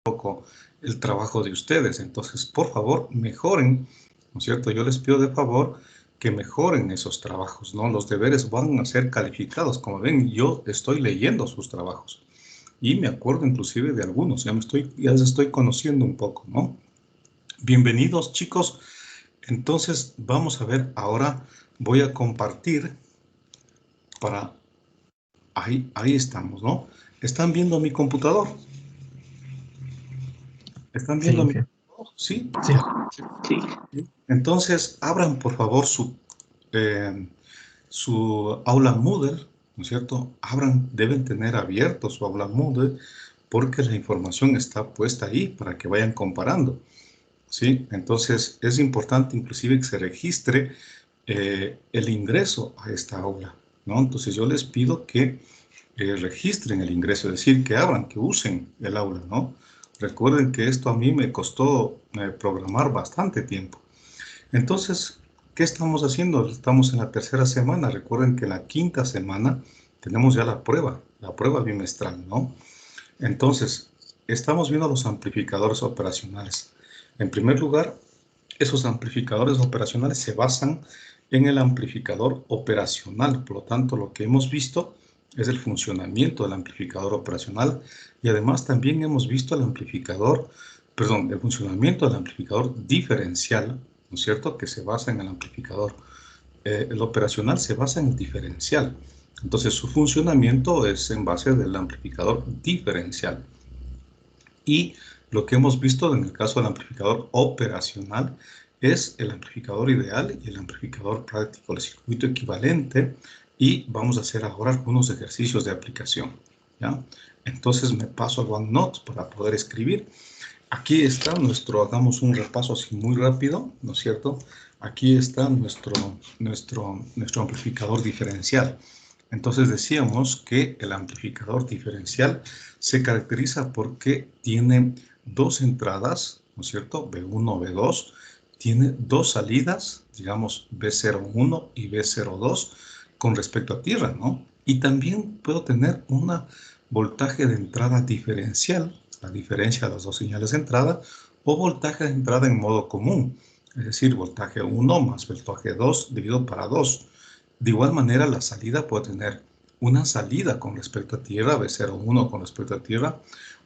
poco el trabajo de ustedes. Entonces, por favor, mejoren, ¿no es cierto? Yo les pido de favor que mejoren esos trabajos, ¿no? Los deberes van a ser calificados. Como ven, yo estoy leyendo sus trabajos y me acuerdo inclusive de algunos. Ya les estoy conociendo un poco, ¿no? Bienvenidos, chicos. Entonces, vamos a ver ahora. Voy a compartir para... Ahí estamos, ¿no? ¿Están viendo mi computador? ¿Están viendo Sí, mi sí, computador? ¿Sí? sí, Entonces, abran por favor su aula Moodle, ¿no es cierto? Deben tener abierto su aula Moodle porque la información está puesta ahí para que vayan comparando, ¿sí? Entonces, es importante inclusive que se registre el ingreso a esta aula, ¿no? Entonces, yo les pido que registren el ingreso, es decir, que abran, que usen el aula, ¿no? Recuerden que esto a mí me costó programar bastante tiempo. Entonces, ¿qué estamos haciendo? Estamos en la tercera semana. Recuerden que en la quinta semana tenemos ya la prueba bimestral, ¿no? Entonces, estamos viendo los amplificadores operacionales. En primer lugar, esos amplificadores operacionales se basan en el amplificador operacional. Por lo tanto, lo que hemos visto es el funcionamiento del amplificador operacional y además también hemos visto el funcionamiento del amplificador diferencial, ¿no es cierto?, que se basa en el amplificador. El operacional se basa en el diferencial. Entonces, su funcionamiento es en base del amplificador diferencial. Y lo que hemos visto en el caso del amplificador operacional es el amplificador ideal y el amplificador práctico, el circuito equivalente, y vamos a hacer ahora algunos ejercicios de aplicación, ¿ya? Entonces me paso al OneNote para poder escribir. Aquí está hagamos un repaso así muy rápido, ¿no es cierto? Aquí está nuestro amplificador diferencial. Entonces decíamos que el amplificador diferencial se caracteriza porque tiene dos entradas, ¿no es cierto? B1, B2, tiene dos salidas, digamos B01 y B02 con respecto a tierra, ¿no? Y también puedo tener un voltaje de entrada diferencial, la diferencia de las dos señales de entrada, o voltaje de entrada en modo común, es decir, voltaje 1 más voltaje 2 dividido para 2. De igual manera, la salida puede tener una salida con respecto a tierra, B01 con respecto a tierra,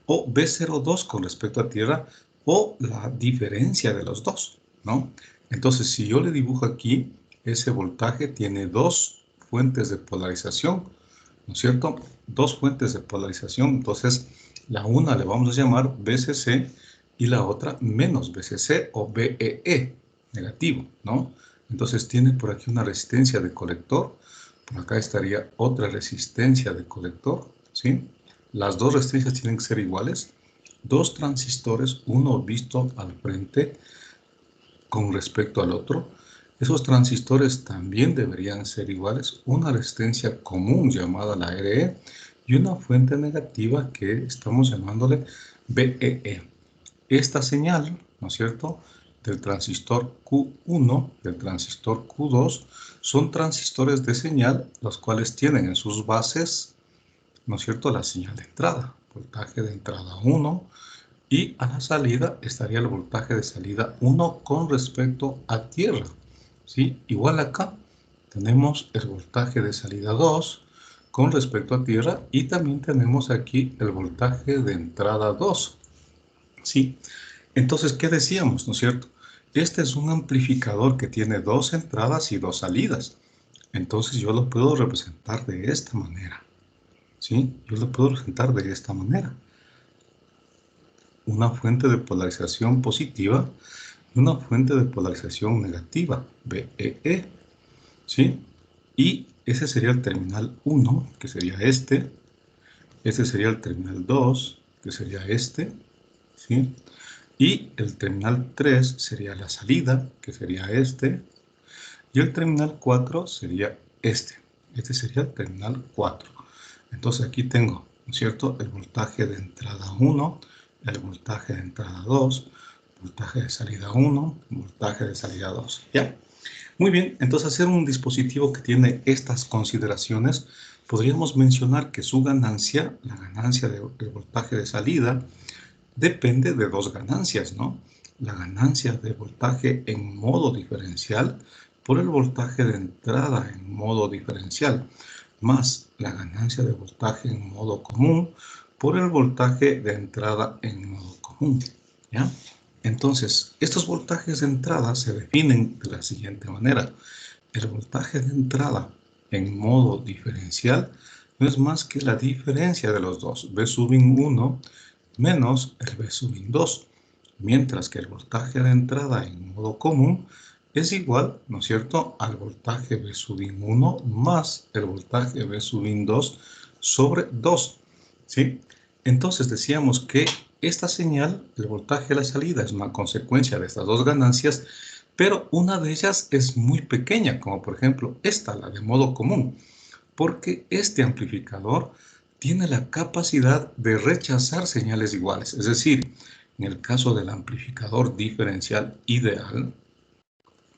o B02 con respecto a tierra, o la diferencia de los dos, ¿no? Entonces, si yo le dibujo aquí, ese voltaje tiene dos fuentes de polarización, ¿no es cierto? Dos fuentes de polarización, entonces la una le vamos a llamar BCC y la otra menos BCC o BEE, negativo, ¿no? Entonces tiene por aquí una resistencia de colector, por acá estaría otra resistencia de colector, ¿sí? Las dos resistencias tienen que ser iguales, dos transistores, uno visto al frente con respecto al otro. Esos transistores también deberían ser iguales, una resistencia común llamada la RE y una fuente negativa que estamos llamándole BEE. Esta señal, ¿no es cierto?, del transistor Q1, del transistor Q2, son transistores de señal, los cuales tienen en sus bases, ¿no es cierto?, la señal de entrada, voltaje de entrada 1, y a la salida estaría el voltaje de salida 1 con respecto a tierra, ¿sí? Igual acá tenemos el voltaje de salida 2 con respecto a tierra y también tenemos aquí el voltaje de entrada 2, ¿sí? Entonces, ¿qué decíamos, no es cierto? Este es un amplificador que tiene dos entradas y dos salidas. Entonces yo lo puedo representar de esta manera, ¿sí? Yo lo puedo representar de esta manera. Una fuente de polarización positiva y una fuente de polarización negativa, BEE, ¿sí? Y ese sería el terminal 1, que sería este. Este sería el terminal 2, que sería este, ¿sí? Y el terminal 3 sería la salida, que sería este. Y el terminal 4 sería este. Este sería el terminal 4. Entonces aquí tengo, ¿no es cierto?, el voltaje de entrada 1, el voltaje de entrada 2, voltaje de salida 1, voltaje de salida 2. ¿Ya? Muy bien, entonces hacer un dispositivo que tiene estas consideraciones, podríamos mencionar que su ganancia, la ganancia del voltaje de salida, depende de dos ganancias, ¿no? La ganancia de voltaje en modo diferencial por el voltaje de entrada en modo diferencial, más la ganancia de voltaje en modo común por el voltaje de entrada en modo común, ¿ya? Entonces, estos voltajes de entrada se definen de la siguiente manera. El voltaje de entrada en modo diferencial no es más que la diferencia de los dos, V subin 1 menos el V subin 2, mientras que el voltaje de entrada en modo común es igual, ¿no es cierto?, al voltaje V subin 1 más el voltaje V subin 2 sobre 2, ¿sí? Entonces decíamos que esta señal, el voltaje de la salida, es una consecuencia de estas dos ganancias, pero una de ellas es muy pequeña, como por ejemplo esta, la de modo común, porque este amplificador tiene la capacidad de rechazar señales iguales. Es decir, en el caso del amplificador diferencial ideal,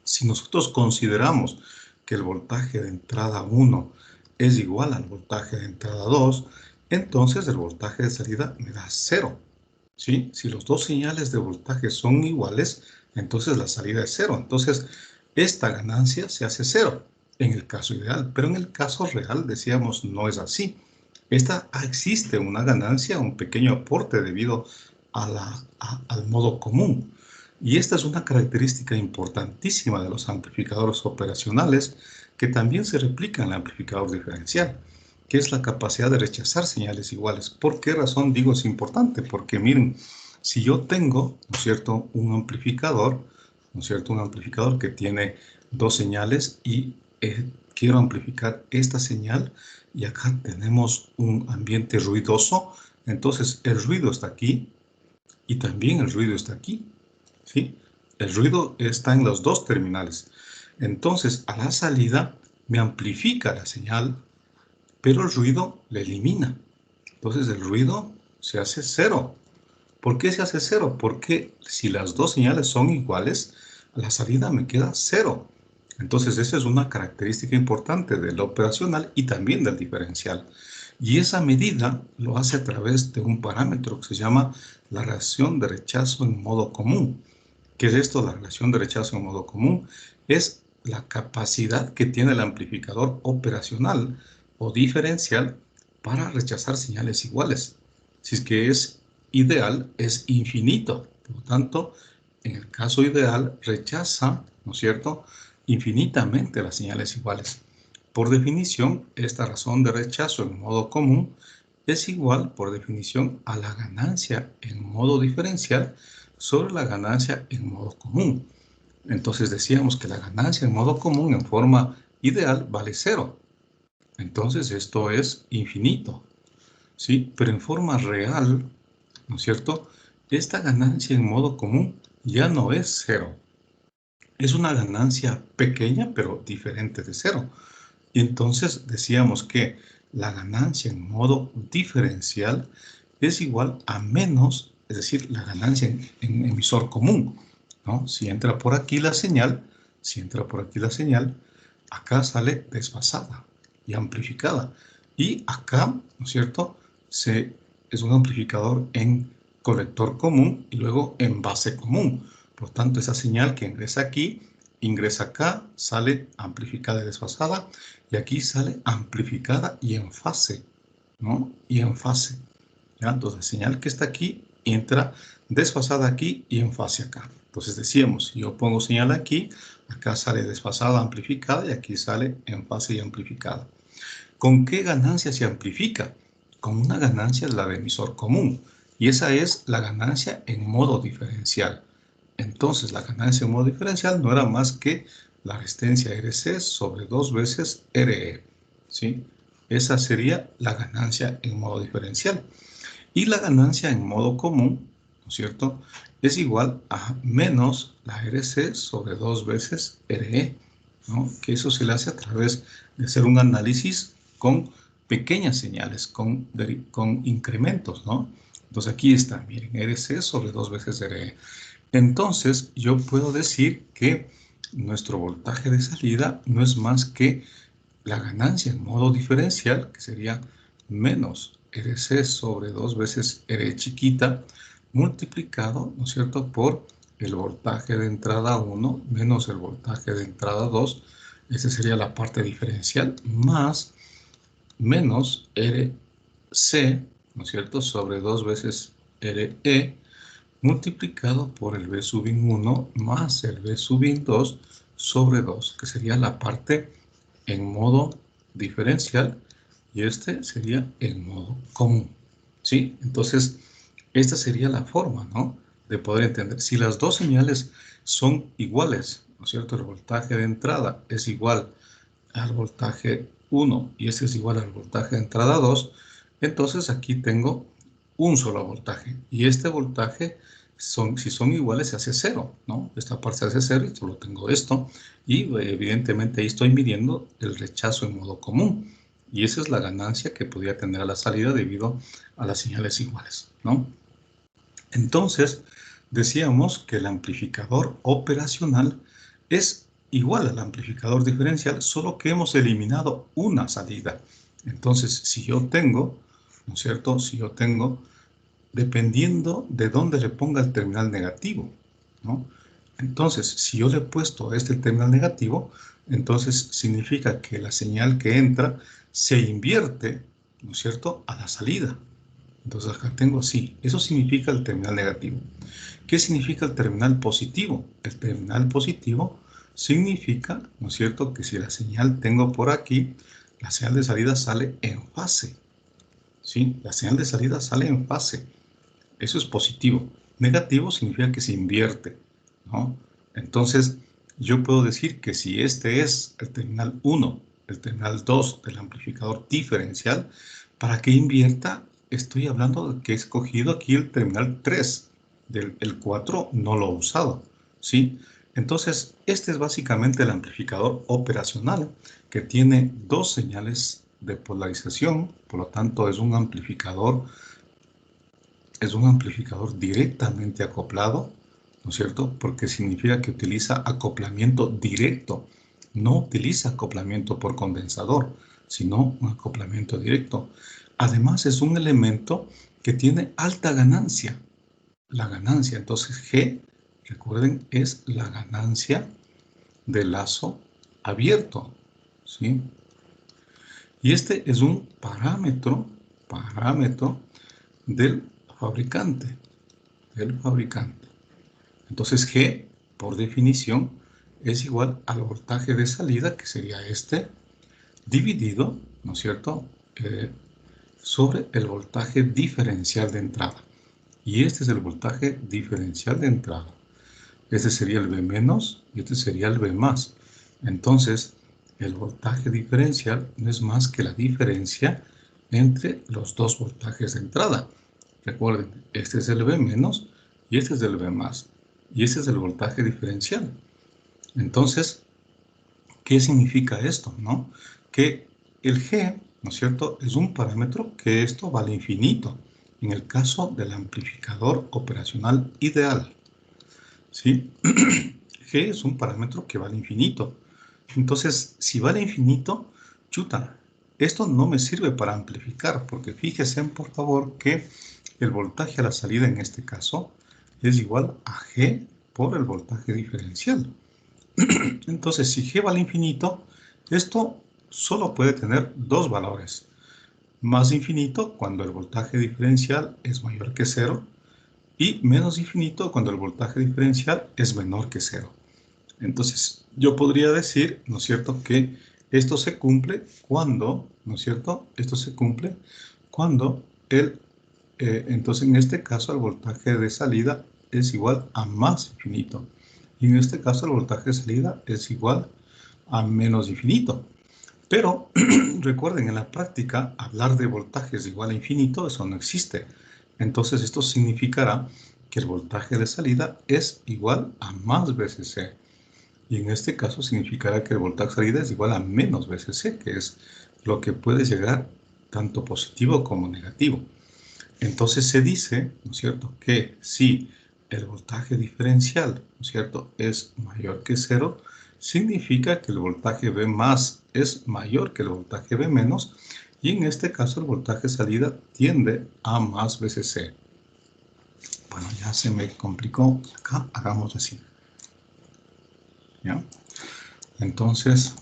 si nosotros consideramos que el voltaje de entrada 1 es igual al voltaje de entrada 2, entonces el voltaje de salida me da 0. ¿Sí? Si los dos señales de voltaje son iguales, entonces la salida es 0. Entonces, esta ganancia se hace 0 en el caso ideal, pero en el caso real, decíamos, no es así. Existe una ganancia, un pequeño aporte debido al modo común. Y esta es una característica importantísima de los amplificadores operacionales que también se replica en el amplificador diferencial, que es la capacidad de rechazar señales iguales. ¿Por qué razón digo es importante? Porque miren, si yo tengo, ¿no es cierto?, un amplificador, ¿no es cierto?, un amplificador que tiene dos señales y quiero amplificar esta señal y acá tenemos un ambiente ruidoso, entonces el ruido está aquí y también el ruido está aquí, ¿sí? El ruido está en los dos terminales. Entonces, a la salida me amplifica la señal, pero el ruido le elimina. Entonces, el ruido se hace 0. ¿Por qué se hace 0? Porque si las dos señales son iguales, a la salida me queda 0. Entonces, esa es una característica importante del operacional y también del diferencial. Y esa medida lo hace a través de un parámetro que se llama la relación de rechazo en modo común. ¿Qué es esto? La relación de rechazo en modo común es la capacidad que tiene el amplificador operacional o diferencial para rechazar señales iguales. Si es que es ideal, es infinito. Por lo tanto, en el caso ideal, rechaza, ¿no es cierto?, infinitamente las señales iguales. Por definición, esta razón de rechazo en modo común es igual, por definición, a la ganancia en modo diferencial sobre la ganancia en modo común. Entonces decíamos que la ganancia en modo común en forma ideal vale 0. Entonces esto es infinito, ¿sí? Pero en forma real, ¿no es cierto?, esta ganancia en modo común ya no es 0. Es una ganancia pequeña, pero diferente de 0. Y entonces decíamos que la ganancia en modo diferencial es igual a menos, es decir, la ganancia en emisor común, ¿no? Si entra por aquí la señal, acá sale desfasada y amplificada. Y acá, ¿no es cierto?, es un amplificador en colector común y luego en base común. Por tanto, esa señal que ingresa aquí, ingresa acá, sale amplificada y desfasada, y aquí sale amplificada y en fase, ¿no? Y en fase. ¿Ya? Entonces, la señal que está aquí entra desfasada aquí y en fase acá. Entonces decíamos, si yo pongo señal aquí, acá sale desfasada, amplificada, y aquí sale en fase y amplificada. ¿Con qué ganancia se amplifica? Con una ganancia, la de emisor común, y esa es la ganancia en modo diferencial. Entonces, la ganancia en modo diferencial no era más que la resistencia RC sobre 2 veces RE, ¿sí? Esa sería la ganancia en modo diferencial. Y la ganancia en modo común, ¿no es cierto?, es igual a menos la RC sobre 2 veces RE, ¿no? Que eso se le hace a través de hacer un análisis con pequeñas señales, con incrementos, ¿no? Entonces aquí está, miren, RC sobre 2 veces RE. Entonces yo puedo decir que nuestro voltaje de salida no es más que la ganancia en modo diferencial, que sería menos RC sobre 2 veces R chiquita, multiplicado, ¿no es cierto?, por el voltaje de entrada 1 menos el voltaje de entrada 2. Esa sería la parte diferencial, más menos RC, ¿no es cierto?, sobre 2 veces RE, multiplicado por el B sub 1 más el B sub 2 sobre 2, que sería la parte en modo diferencial y este sería en modo común. ¿Sí? Entonces, esta sería la forma, ¿no?, de poder entender. Si las dos señales son iguales, ¿no es cierto? El voltaje de entrada es igual al voltaje 1 y este es igual al voltaje de entrada 2, entonces aquí tengo un solo voltaje y este voltaje, si son iguales, se hace 0, ¿no? Esta parte se hace 0 y solo tengo esto y evidentemente ahí estoy midiendo el rechazo en modo común y esa es la ganancia que podría tener a la salida debido a las señales iguales, ¿no? Entonces, decíamos que el amplificador operacional es igual al amplificador diferencial, solo que hemos eliminado una salida. Entonces, si yo tengo, ¿no es cierto?, si yo tengo, dependiendo de dónde le ponga el terminal negativo, ¿no? Entonces, si yo le he puesto este terminal negativo, entonces significa que la señal que entra se invierte, ¿no es cierto?, a la salida. Entonces acá tengo así. Eso significa el terminal negativo. ¿Qué significa el terminal positivo? El terminal positivo significa, ¿no es cierto?, que si la señal tengo por aquí, la señal de salida sale en fase. ¿Sí? La señal de salida sale en fase. Eso es positivo. Negativo significa que se invierte, ¿no? Entonces, yo puedo decir que si este es el terminal 1, el terminal 2 del amplificador diferencial, para que invierta, estoy hablando de que he escogido aquí el terminal 3. El 4 no lo he usado, ¿sí? Entonces, este es básicamente el amplificador operacional que tiene dos señales de polarización, por lo tanto es un amplificador directamente acoplado, ¿no es cierto? Porque significa que utiliza acoplamiento directo, no utiliza acoplamiento por condensador, sino un acoplamiento directo. Además, es un elemento que tiene alta ganancia. La ganancia, entonces G, recuerden, es la ganancia del lazo abierto, ¿sí? Y este es un parámetro del fabricante. Entonces G, por definición, es igual al voltaje de salida, que sería este, dividido, ¿no es cierto?, sobre el voltaje diferencial de entrada. Y este es el voltaje diferencial de entrada. Este sería el B menos y este sería el B más. Entonces, el voltaje diferencial no es más que la diferencia entre los dos voltajes de entrada. Recuerden, este es el B menos y este es el B más. Y este es el voltaje diferencial. Entonces, ¿qué significa esto, no? Que el G, ¿no es cierto?, es un parámetro que esto vale infinito en el caso del amplificador operacional ideal. ¿Sí? G es un parámetro que vale infinito. Entonces, si vale infinito, chuta, esto no me sirve para amplificar, porque fíjense, por favor, que el voltaje a la salida en este caso es igual a G por el voltaje diferencial. Entonces, si G vale infinito, esto solo puede tener dos valores. Más infinito cuando el voltaje diferencial es mayor que 0 y menos infinito cuando el voltaje diferencial es menor que 0. Entonces, yo podría decir, ¿no es cierto?, que esto se cumple cuando, ¿no es cierto?, esto se cumple cuando entonces en este caso el voltaje de salida es igual a más infinito. Y en este caso el voltaje de salida es igual a menos infinito. Pero recuerden, en la práctica, hablar de voltajes igual a infinito, eso no existe. Entonces esto significará que el voltaje de salida es igual a más veces C. Y en este caso significará que el voltaje de salida es igual a menos veces C, que es lo que puede llegar tanto positivo como negativo. Entonces se dice, ¿no es cierto?, que si el voltaje diferencial, ¿no es cierto?, es mayor que 0, significa que el voltaje B más es mayor que el voltaje B menos, y en este caso el voltaje de salida tiende a más veces C. Bueno, ya se me complicó. Acá hagamos así. ¿Ya? Entonces,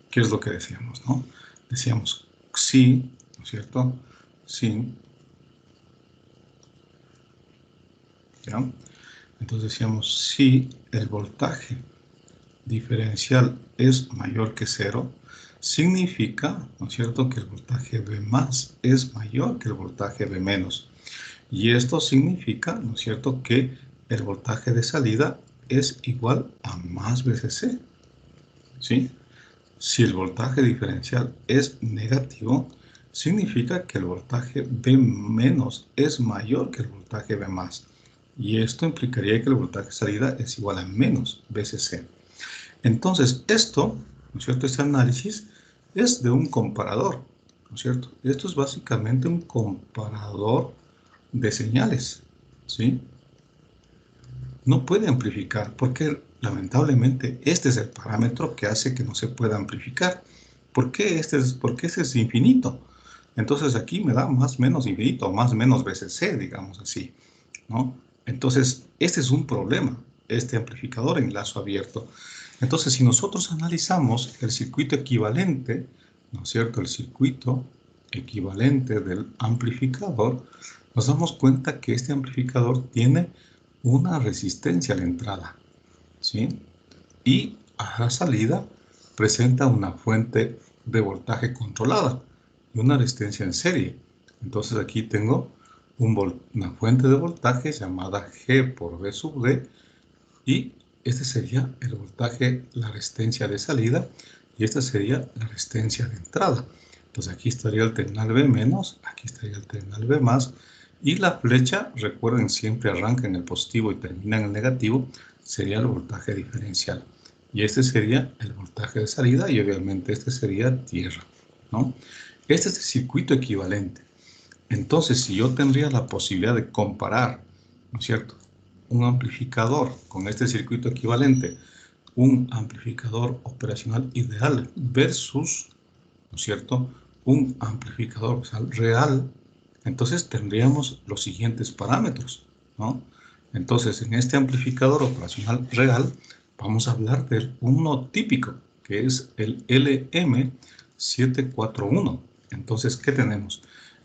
¿qué es lo que decíamos, no? Decíamos sí, ¿no es cierto? Sí. ¿Ya? Entonces decíamos si el voltaje diferencial es mayor que cero, significa, ¿no es cierto?, que el voltaje V más es mayor que el voltaje V menos. Y esto significa, ¿no es cierto?, que el voltaje de salida es igual a más veces C. ¿Sí? Si el voltaje diferencial es negativo, significa que el voltaje V menos es mayor que el voltaje V más. Y esto implicaría que el voltaje de salida es igual a menos veces C. Entonces, esto, ¿no es cierto?, este análisis es de un comparador, ¿no es cierto? Esto es básicamente un comparador de señales, ¿sí? No puede amplificar porque lamentablemente este es el parámetro que hace que no se pueda amplificar. ¿Por qué porque este es infinito? Entonces aquí me da más menos infinito, más menos veces C, digamos así, ¿no? Entonces, este es un problema, este amplificador en lazo abierto. Entonces, si nosotros analizamos el circuito equivalente, ¿no es cierto?, el circuito equivalente del amplificador, nos damos cuenta que este amplificador tiene una resistencia a la entrada, ¿sí? Y a la salida presenta una fuente de voltaje controlada y una resistencia en serie. Entonces aquí tengo una fuente de voltaje llamada G por V sub D y este sería el voltaje, la resistencia de salida y esta sería la resistencia de entrada. Entonces aquí estaría el terminal B menos, aquí estaría el terminal B más y la flecha, recuerden, siempre arranca en el positivo y termina en el negativo, sería el voltaje diferencial. Y este sería el voltaje de salida y obviamente este sería tierra, ¿no? Este es el circuito equivalente. Entonces, si yo tendría la posibilidad de comparar, ¿no es cierto?, un amplificador con este circuito equivalente, un amplificador operacional ideal versus, ¿no es cierto?, un amplificador operacional real, entonces tendríamos los siguientes parámetros, ¿no? Entonces, en este amplificador operacional real, vamos a hablar del uno típico, que es el LM741. Entonces, ¿qué tenemos?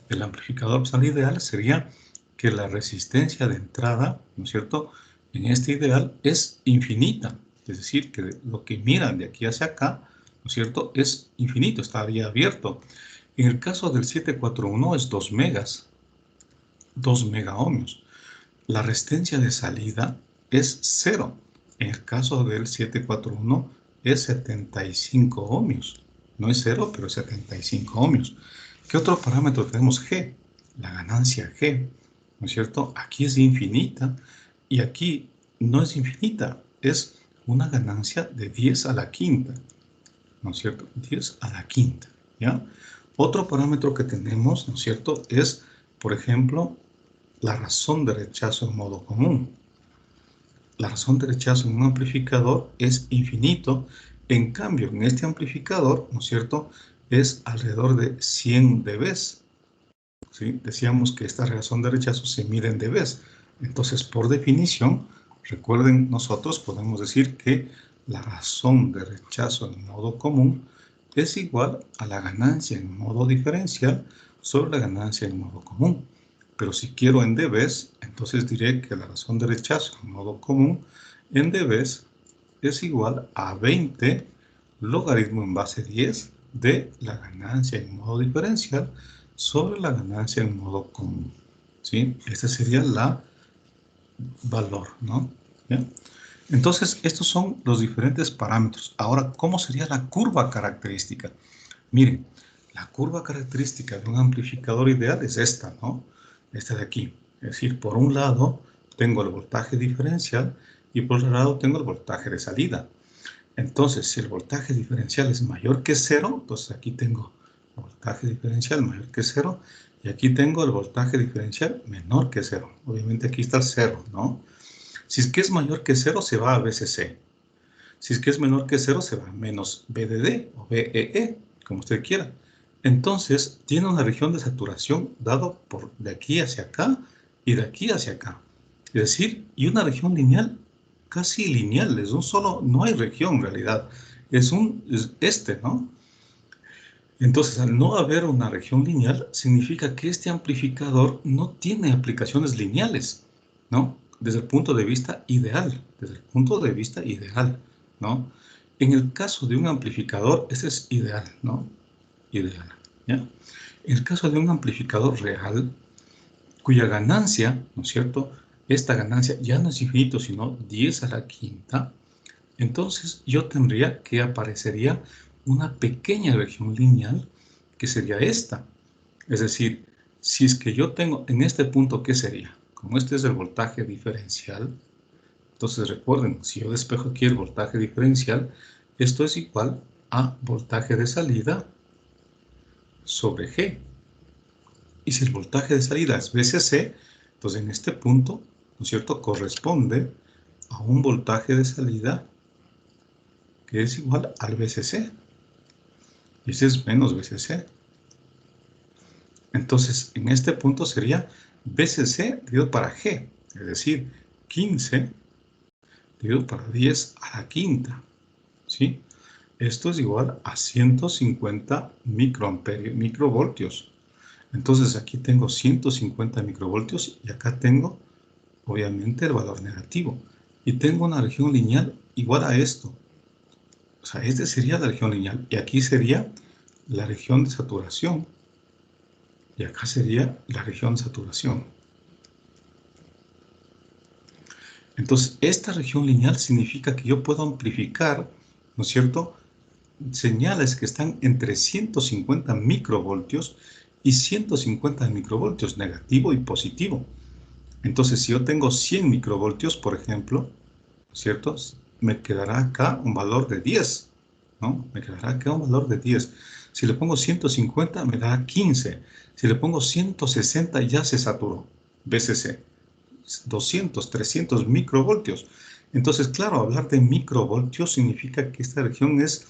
El amplificador operacional ideal sería que la resistencia de entrada, ¿no es cierto?, en este ideal es infinita, es decir, que lo que miran de aquí hacia acá, ¿no es cierto?, es infinito, estaría abierto. En el caso del 741 es 2 megas, 2 megaohmios. La resistencia de salida es 0. En el caso del 741 es 75 ohmios. No es 0, pero es 75 ohmios. ¿Qué otro parámetro tenemos? G, la ganancia G, ¿no es cierto? Aquí es infinita y aquí no es infinita, es una ganancia de 10 a la quinta, ¿no es cierto? 10 a la quinta, ¿ya? Otro parámetro que tenemos, ¿no es cierto?, es, por ejemplo, la razón de rechazo en modo común. La razón de rechazo en un amplificador es infinito. En cambio, en este amplificador, ¿no es cierto?, es alrededor de 100 dB. ¿Sí? Decíamos que esta razón de rechazo se mide en dB. Entonces, por definición, recuerden, nosotros podemos decir que la razón de rechazo en modo común es igual a la ganancia en modo diferencial sobre la ganancia en modo común. Pero si quiero en dB, entonces diré que la razón de rechazo en modo común en dB es igual a 20 logaritmo en base 10 de la ganancia en modo diferencial sobre la ganancia en modo común, ¿sí? Este sería el valor, ¿no? ¿Ya? Entonces, estos son los diferentes parámetros. Ahora, ¿cómo sería la curva característica? Miren, la curva característica de un amplificador ideal es esta, ¿no? Esta de aquí. Es decir, por un lado tengo el voltaje diferencial y por otro lado tengo el voltaje de salida. Entonces, si el voltaje diferencial es mayor que 0, entonces aquí tengo el voltaje diferencial mayor que 0 y aquí tengo el voltaje diferencial menor que 0. Obviamente aquí está el 0, ¿no? Si es que es mayor que 0, se va a VCC. Si es que es menor que 0, se va a menos BDD o BEE, como usted quiera. Entonces, tiene una región de saturación dado por de aquí hacia acá y de aquí hacia acá. Es decir, y una región lineal casi lineal, es un solo, no hay región en realidad, es este, ¿no? Entonces, al no haber una región lineal, significa que este amplificador no tiene aplicaciones lineales, ¿no? Desde el punto de vista ideal, desde el punto de vista ideal, ¿no? En el caso de un amplificador, ese es ideal, ¿no? Ideal, ¿ya? En el caso de un amplificador real, cuya ganancia, ¿no es cierto? Esta ganancia ya no es infinito, sino 10 a la quinta, entonces yo tendría que aparecería una pequeña región lineal que sería esta. Es decir, si es que yo tengo en este punto, ¿qué sería? Como este es el voltaje diferencial, entonces recuerden, si yo despejo aquí el voltaje diferencial, esto es igual a voltaje de salida sobre G. Y si el voltaje de salida es VCC, entonces en este punto, ¿no es cierto?, corresponde a un voltaje de salida que es igual al VCC. Y ese es menos VCC. Entonces, en este punto sería VCC dividido para G, es decir, 15 dividido para 10 a la quinta, ¿sí? Esto es igual a 150 microvoltios. Entonces, aquí tengo 150 microvoltios y acá tengo, obviamente, el valor negativo. Y tengo una región lineal igual a esto. O sea, esta sería la región lineal. Y aquí sería la región de saturación. Y acá sería la región de saturación. Entonces, esta región lineal significa que yo puedo amplificar, ¿no es cierto?, señales que están entre 150 microvoltios y 150 microvoltios, negativo y positivo. Entonces, si yo tengo 100 microvoltios, por ejemplo, ¿cierto?, me quedará acá un valor de 10, ¿no? Me quedará acá un valor de 10. Si le pongo 150, me da 15. Si le pongo 160, ya se saturó. VCC. 200, 300 microvoltios. Entonces, claro, hablar de microvoltios significa que esta región es,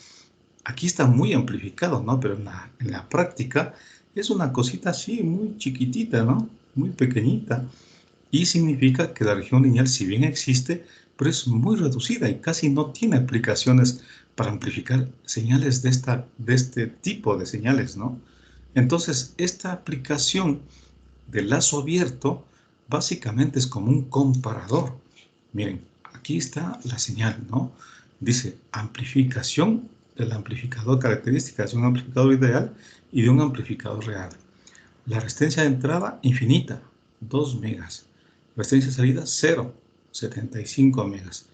aquí está muy amplificado, ¿no? Pero en la práctica es una cosita así, muy chiquitita, ¿no? Muy pequeñita. Y significa que la región lineal, si bien existe, pero es muy reducida y casi no tiene aplicaciones para amplificar señales de este tipo de señales, ¿no? Entonces, esta aplicación de lazo abierto básicamente es como un comparador. Miren, aquí está la señal, ¿no? Dice amplificación del amplificador, características de un amplificador ideal y de un amplificador real. La resistencia de entrada infinita, 2 megas. Resistencia de salida 0, 75 megas.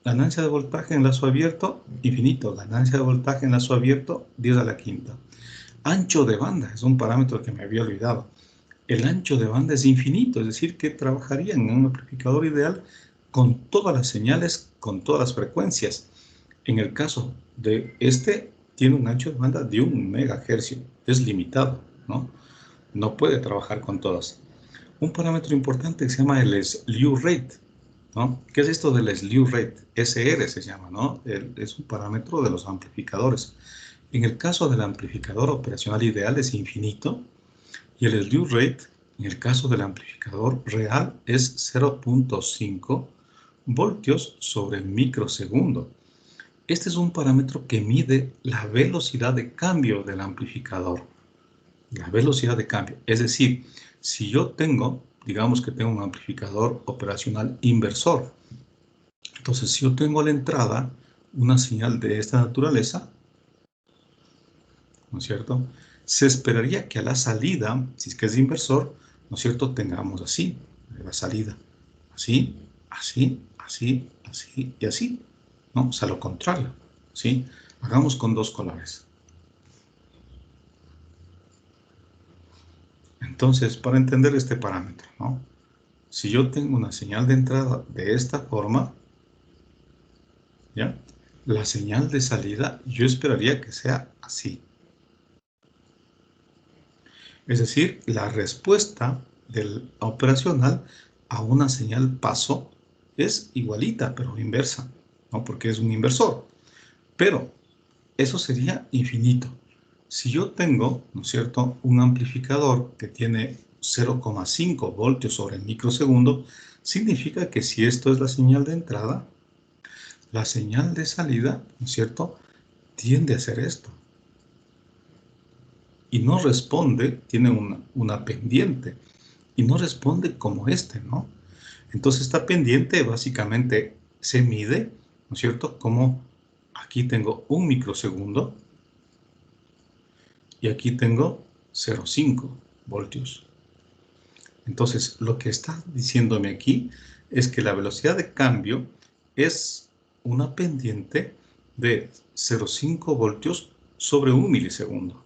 Ganancia de voltaje en lazo abierto, infinito. Ganancia de voltaje en lazo abierto, 10 a la quinta. Ancho de banda, es un parámetro que me había olvidado. El ancho de banda es infinito, es decir, que trabajaría en un amplificador ideal con todas las señales, con todas las frecuencias. En el caso de este, tiene un ancho de banda de 1 megahercio, es limitado, ¿no? No puede trabajar con todas. Un parámetro importante que se llama el slew rate, ¿no? ¿Qué es esto del slew rate? SR se llama, ¿no? Es un parámetro de los amplificadores. En el caso del amplificador operacional ideal es infinito y el slew rate, en el caso del amplificador real, es 0.5 voltios sobre microsegundo. Este es un parámetro que mide la velocidad de cambio del amplificador. La velocidad de cambio. Es decir, si yo tengo, digamos que tengo un amplificador operacional inversor, entonces si yo tengo a la entrada una señal de esta naturaleza, ¿no es cierto?, se esperaría que a la salida, si es que es inversor, ¿no es cierto?, tengamos así, la salida, así, así, así, así y así, ¿no? O sea, lo contrario, ¿sí? Hagamos con 2 colores. Entonces, para entender este parámetro, ¿no?, si yo tengo una señal de entrada de esta forma, ¿ya?, la señal de salida yo esperaría que sea así. Es decir, la respuesta del operacional a una señal paso es igualita, pero inversa, ¿no? Porque es un inversor. Pero eso sería infinito. si yo tengo, ¿no es cierto?, un amplificador que tiene 0,5 voltios sobre el microsegundo, significa que si esto es la señal de entrada, la señal de salida, ¿no es cierto?, tiende a hacer esto. Y no responde, tiene una pendiente, y no responde como este, ¿no? Entonces esta pendiente básicamente se mide, ¿no es cierto?, como aquí tengo un microsegundo, y aquí tengo 0,5 voltios. Entonces, lo que está diciéndome aquí es que la velocidad de cambio es una pendiente de 0,5 voltios sobre 1 milisegundo.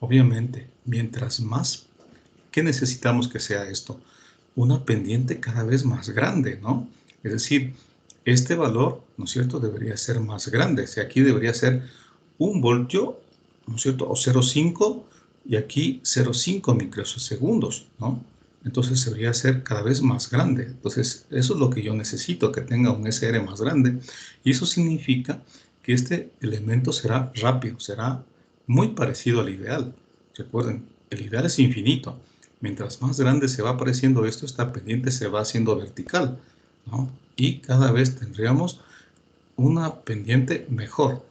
Obviamente, mientras más, ¿qué necesitamos que sea esto? Una pendiente cada vez más grande, ¿no? Es decir, este valor, ¿no es cierto?, debería ser más grande. Si aquí debería ser 1 voltio, ¿no es cierto?, o 0,5 y aquí 0,5 microsegundos, ¿no? Entonces debería ser cada vez más grande. Entonces, eso es lo que yo necesito, que tenga un SR más grande. Y eso significa que este elemento será rápido, será muy parecido al ideal. Recuerden, el ideal es infinito. Mientras más grande se va apareciendo esto, esta pendiente se va haciendo vertical, ¿no? Y cada vez tendríamos una pendiente mejor.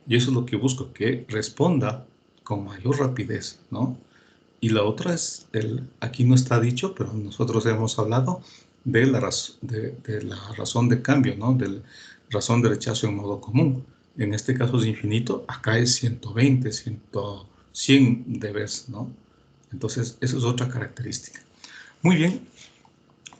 Y eso es lo que busco, que responda con mayor rapidez, ¿no? Y la otra es, aquí no está dicho, pero nosotros hemos hablado de la razón de cambio, ¿no? De la razón de rechazo en modo común. En este caso es infinito, acá es 120, 100 dB, ¿no? Entonces, eso es otra característica. Muy bien,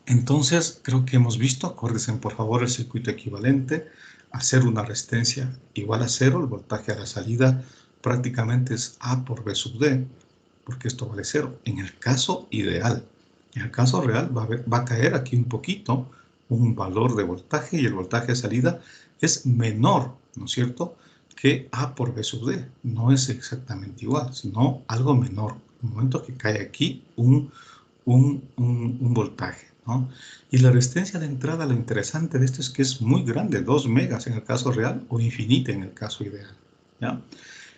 entonces creo que hemos visto, acuérdense por favor, el circuito equivalente, hacer una resistencia igual a 0, el voltaje a la salida prácticamente es A por B sub D, porque esto vale 0, en el caso ideal. En el caso real va a caer aquí un poquito un valor de voltaje y el voltaje de salida es menor, ¿no es cierto?, que A por B sub D. No es exactamente igual, sino algo menor. En el momento que cae aquí un voltaje, ¿no? Y la resistencia de entrada, lo interesante de esto es que es muy grande, 2 megas en el caso real o infinita en el caso ideal, ¿ya?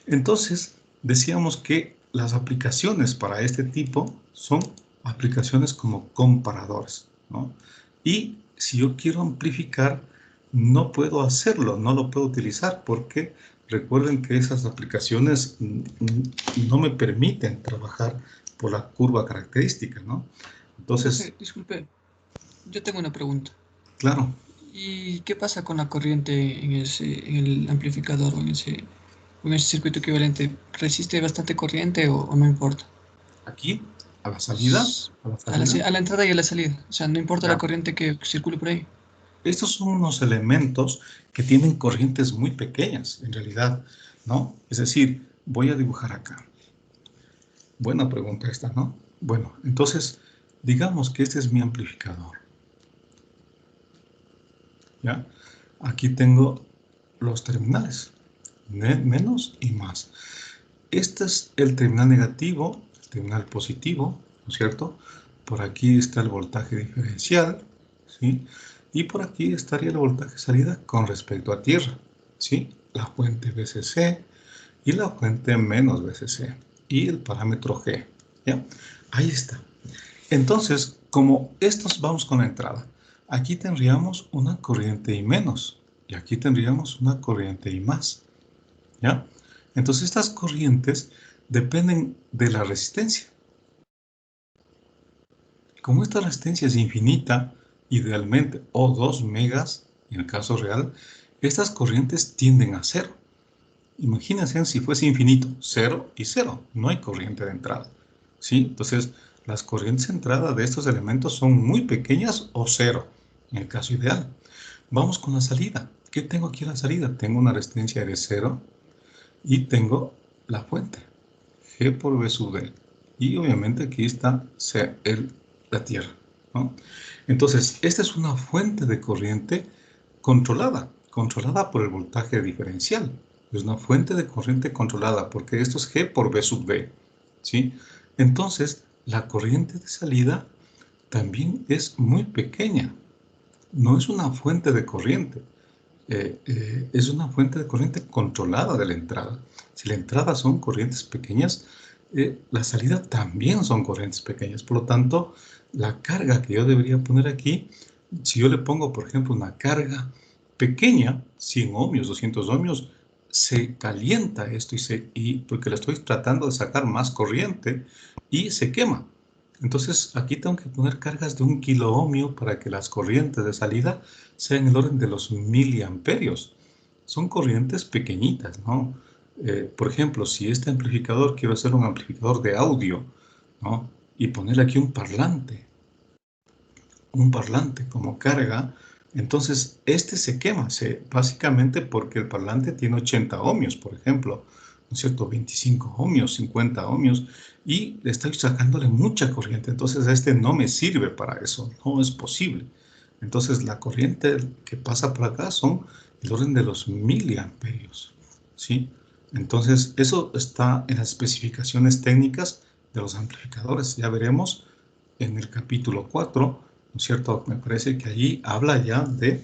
Entonces, decíamos que las aplicaciones para este tipo son aplicaciones como comparadores, ¿no? Y si yo quiero amplificar, no puedo hacerlo, no lo puedo utilizar porque recuerden que esas aplicaciones no me permiten trabajar por la curva característica, ¿no? Entonces, Profe, disculpe, yo tengo una pregunta. claro, ¿Y qué pasa con la corriente en el amplificador o en ese circuito equivalente? ¿Resiste bastante corriente o no importa? aquí, a la salida, S- a la salida, A la entrada y a la salida. O sea, no importa la ya. corriente que circule por ahí. Estos son unos elementos que tienen corrientes muy pequeñas, en realidad, ¿no? Es decir, voy a dibujar acá. Buena pregunta esta, ¿no? Bueno, entonces, digamos que este es mi amplificador, ¿ya? Aquí tengo los terminales, menos y más. Este es el terminal negativo, el terminal positivo, ¿no es cierto? Por aquí está el voltaje diferencial, ¿sí? Y por aquí estaría el voltaje salida con respecto a tierra, ¿sí? La fuente VCC y la fuente menos VCC y el parámetro G, ¿ya? Ahí está. Entonces, como estos vamos con la entrada, aquí tendríamos una corriente y menos, y aquí tendríamos una corriente y más, ¿ya? Entonces estas corrientes dependen de la resistencia. Como esta resistencia es infinita, idealmente, o 2 megas en el caso real, estas corrientes tienden a cero. Imagínense si fuese infinito, 0 y 0, no hay corriente de entrada, ¿sí? Entonces, las corrientes de entrada de estos elementos son muy pequeñas o cero, en el caso ideal. Vamos con la salida. ¿Qué tengo aquí en la salida? Tengo una resistencia de 0 y tengo la fuente, G por V sub D. Y obviamente aquí está la Tierra, ¿no? Entonces, esta es una fuente de corriente controlada por el voltaje diferencial. Es una fuente de corriente controlada porque esto es G por V sub D, ¿sí? Entonces, la corriente de salida también es muy pequeña. No es una fuente de corriente. es una fuente de corriente controlada de la entrada. Si la entrada son corrientes pequeñas, la salida también son corrientes pequeñas. Por lo tanto, la carga que yo debería poner aquí, si yo le pongo, por ejemplo, una carga pequeña, 100 ohmios, 200 ohmios, se calienta esto porque le estoy tratando de sacar más corriente y se quema. Entonces, aquí tengo que poner cargas de 1 kilo ohmio para que las corrientes de salida sean en el orden de los miliamperios. Son corrientes pequeñitas, ¿no? Por ejemplo, si este amplificador, quiero hacer un amplificador de audio, ¿no? Y ponerle aquí un parlante como carga, entonces este se quema, básicamente porque el parlante tiene 80 ohmios, por ejemplo, ¿no es cierto? 25 ohmios, 50 ohmios, y le estoy sacándole mucha corriente, entonces este no me sirve para eso, no es posible. Entonces la corriente que pasa por acá son el orden de los miliamperios, ¿sí? Entonces eso está en las especificaciones técnicas de los amplificadores, ya veremos en el capítulo 4, ¿no es cierto? Me parece que allí habla ya de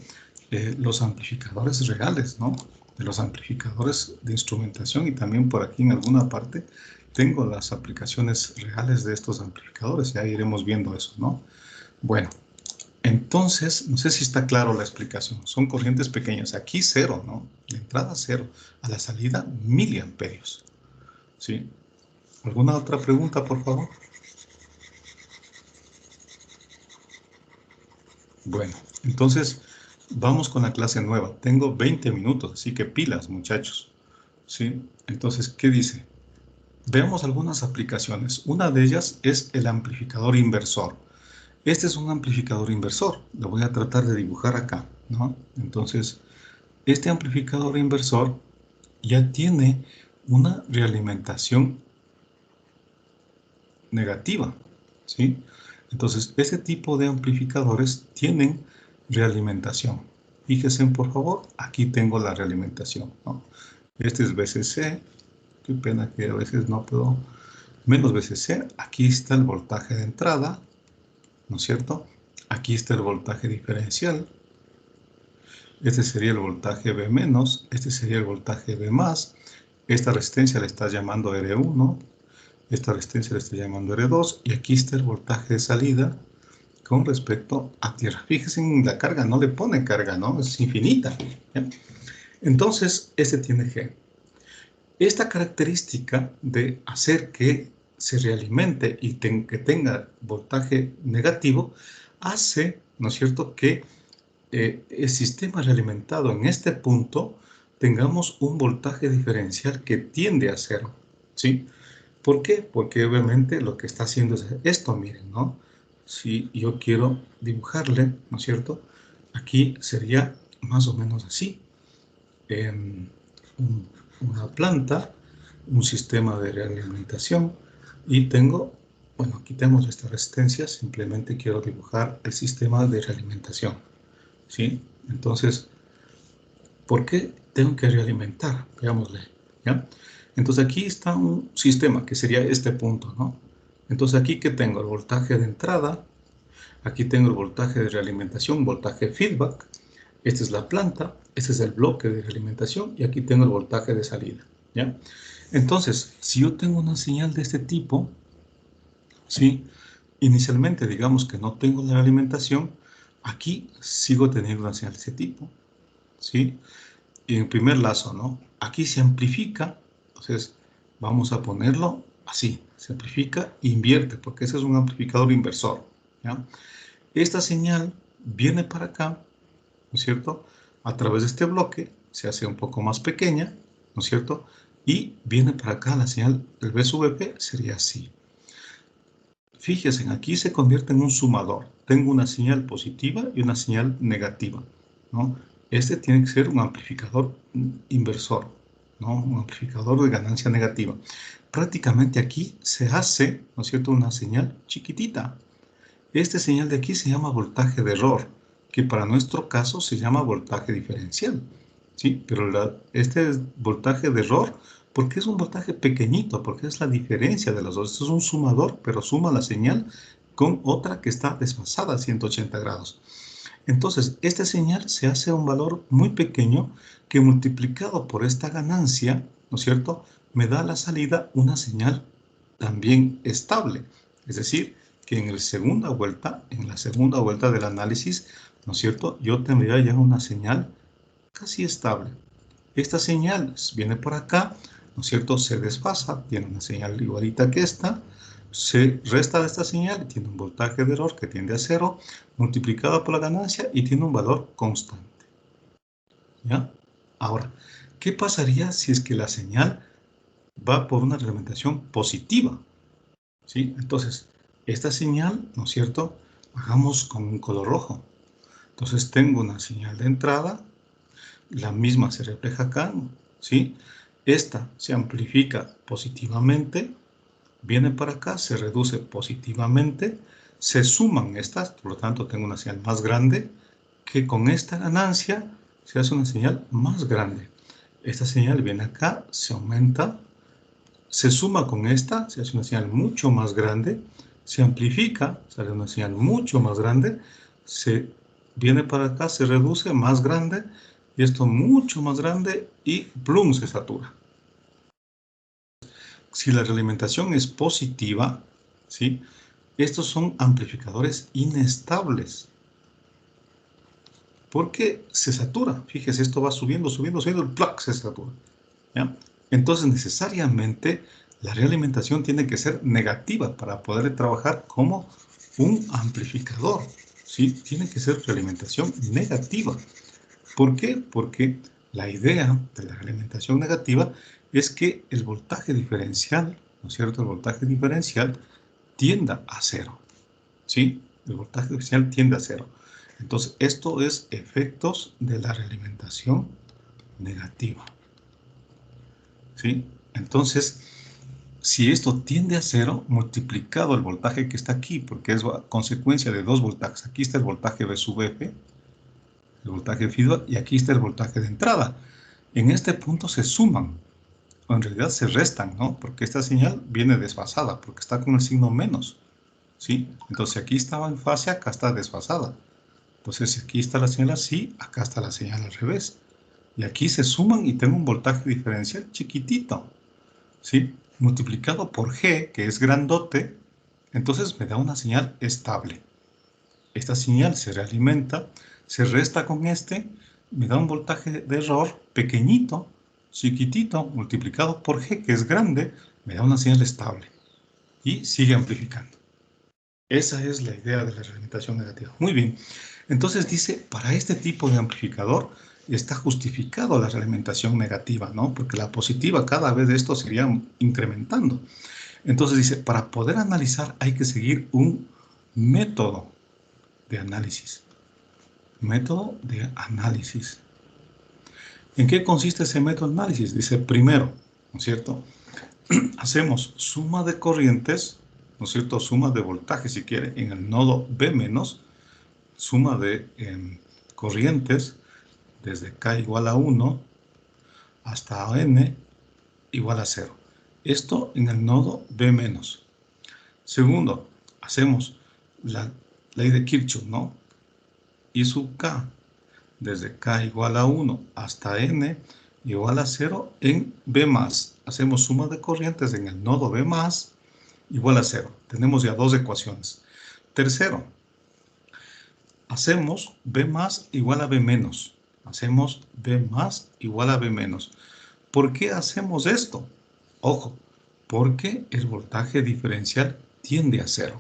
los amplificadores reales, ¿no? De los amplificadores de instrumentación, y también por aquí en alguna parte tengo las aplicaciones reales de estos amplificadores, ya iremos viendo eso, ¿no? Bueno, entonces, no sé si está claro la explicación, son corrientes pequeñas, aquí cero, ¿no? La entrada cero, a la salida miliamperios, ¿sí? ¿Alguna otra pregunta, por favor? Bueno, entonces vamos con la clase nueva. Tengo 20 minutos, así que pilas, muchachos. ¿Sí? Entonces, ¿qué dice? Veamos algunas aplicaciones. Una de ellas es el amplificador inversor. Este es un amplificador inversor. Lo voy a tratar de dibujar acá, ¿no? Entonces, este amplificador inversor ya tiene una realimentación negativa, ¿sí? Entonces, ese tipo de amplificadores tienen realimentación. Fíjense, por favor, aquí tengo la realimentación, ¿no? Este es VCC, qué pena que a veces no puedo, menos VCC, aquí está el voltaje de entrada, ¿no es cierto? Aquí está el voltaje diferencial, este sería el voltaje V menos, este sería el voltaje V más, esta resistencia le está llamando R1, esta resistencia le estoy llamando R2, y aquí está el voltaje de salida con respecto a tierra. Fíjense en la carga, no le pone carga, ¿no? Es infinita. ¿Ya? Entonces, este tiene G. Esta característica de hacer que se realimente y que tenga voltaje negativo hace, ¿no es cierto?, que el sistema realimentado en este punto tengamos un voltaje diferencial que tiende a cero, ¿sí? ¿Por qué? Porque obviamente lo que está haciendo es esto, miren, ¿no? Si yo quiero dibujarle, ¿no es cierto? Aquí sería más o menos así. Una planta, un sistema de realimentación, y tengo, bueno, quitemos esta resistencia, simplemente quiero dibujar el sistema de realimentación, ¿sí? Entonces, ¿por qué tengo que realimentar? Veámosle, ¿ya? Entonces aquí está un sistema que sería este punto, ¿no? Entonces aquí que tengo el voltaje de entrada, aquí tengo el voltaje de realimentación, voltaje feedback, esta es la planta, este es el bloque de realimentación, y aquí tengo el voltaje de salida, ¿ya? Entonces, si yo tengo una señal de este tipo, ¿sí? Inicialmente digamos que no tengo la alimentación, aquí sigo teniendo una señal de ese tipo, ¿sí? Y en primer lazo, ¿no? Aquí se amplifica, entonces vamos a ponerlo así, se amplifica, invierte, porque ese es un amplificador inversor, ¿ya? Esta señal viene para acá, ¿no es cierto? A través de este bloque, se hace un poco más pequeña, ¿no es cierto? Y viene para acá la señal, el B sub P sería así. Fíjense, aquí se convierte en un sumador. Tengo una señal positiva y una señal negativa, ¿no? Este tiene que ser un amplificador inversor, ¿no? Un amplificador de ganancia negativa. Prácticamente aquí se hace, ¿no es cierto?, una señal chiquitita. Esta señal de aquí se llama voltaje de error, que para nuestro caso se llama voltaje diferencial, ¿sí? Pero este es voltaje de error porque es un voltaje pequeñito, porque es la diferencia de los dos. Esto es un sumador, pero suma la señal con otra que está desfasada a 180 grados. Entonces, esta señal se hace un valor muy pequeño que multiplicado por esta ganancia, ¿no es cierto?, me da a la salida una señal también estable. Es decir, que en la segunda vuelta del análisis, ¿no es cierto?, yo tendría ya una señal casi estable. Esta señal viene por acá, ¿no es cierto?, se desfasa, tiene una señal igualita que esta, se resta de esta señal y tiene un voltaje de error que tiende a 0, multiplicado por la ganancia y tiene un valor constante. ¿Ya? Ahora, ¿qué pasaría si es que la señal va por una reglamentación positiva? ¿Sí? Entonces, esta señal, ¿no es cierto?, hagamos con un color rojo. Entonces tengo una señal de entrada, la misma se refleja acá, ¿sí? Esta se amplifica positivamente, viene para acá, se reduce positivamente, se suman estas, por lo tanto tengo una señal más grande, que con esta ganancia se hace una señal más grande. Esta señal viene acá, se aumenta, se suma con esta, se hace una señal mucho más grande, se amplifica, sale una señal mucho más grande, se viene para acá, se reduce, más grande, y esto mucho más grande, y plum, se satura. Si la realimentación es positiva, ¿sí?, estos son amplificadores inestables. Porque se satura. Fíjese, esto va subiendo, subiendo, subiendo, el ¡plac! Se satura. ¿Ya? Entonces, necesariamente, la realimentación tiene que ser negativa para poder trabajar como un amplificador. ¿Sí? Tiene que ser realimentación negativa. ¿Por qué? Porque la idea de la realimentación negativa es que el voltaje diferencial, ¿no es cierto?, el voltaje diferencial tienda a 0. ¿Sí? El voltaje diferencial tiende a 0. Entonces, esto es efectos de la realimentación negativa. ¿Sí? Entonces, si esto tiende a 0, multiplicado el voltaje que está aquí, porque es consecuencia de dos voltajes. Aquí está el voltaje V sub F, el voltaje de feedback, y aquí está el voltaje de entrada. En este punto se suman, o en realidad se restan, ¿no? Porque esta señal viene desfasada, porque está con el signo menos. ¿Sí? Entonces, aquí estaba en fase, acá está desfasada. Entonces, aquí está la señal así, acá está la señal al revés. Y aquí se suman y tengo un voltaje diferencial chiquitito, ¿sí? Multiplicado por G, que es grandote, entonces me da una señal estable. Esta señal se realimenta, se resta con este, me da un voltaje de error pequeñito, chiquitito, multiplicado por G, que es grande, me da una señal estable. Y sigue amplificando. Esa es la idea de la realimentación negativa. Muy bien. Entonces dice, para este tipo de amplificador está justificado la realimentación negativa, ¿no? Porque la positiva cada vez de esto sería incrementando. Entonces dice, para poder analizar hay que seguir un método de análisis. Método de análisis. ¿En qué consiste ese método de análisis? Dice, primero, ¿no es cierto?, hacemos suma de corrientes, ¿no es cierto?, suma de voltaje, si quiere, en el nodo B-, suma de corrientes desde K igual a 1 hasta N igual a 0. Esto en el nodo B-. Segundo, hacemos la ley de Kirchhoff, ¿no? I sub K, desde K igual a 1 hasta N igual a 0 en B+. Hacemos suma de corrientes en el nodo B+, igual a 0. Tenemos ya dos ecuaciones. Tercero, hacemos B más igual a B menos. Hacemos B más igual a B menos. ¿Por qué hacemos esto? Ojo, porque el voltaje diferencial tiende a 0.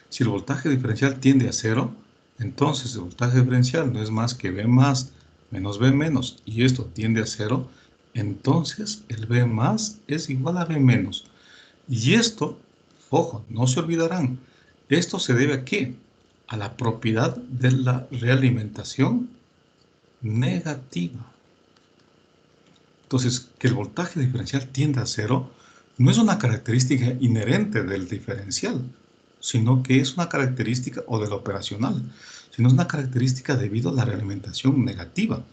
Si el voltaje diferencial tiende a 0, entonces el voltaje diferencial no es más que B más menos B menos, y esto tiende a 0, entonces el B más es igual a B menos. Y esto, ojo, no se olvidarán, esto se debe a ¿qué? A la propiedad de la realimentación negativa. Entonces, que el voltaje diferencial tienda a 0 no es una característica inherente del diferencial, sino que es una característica, o del operacional, sino es una característica debido a la realimentación negativa.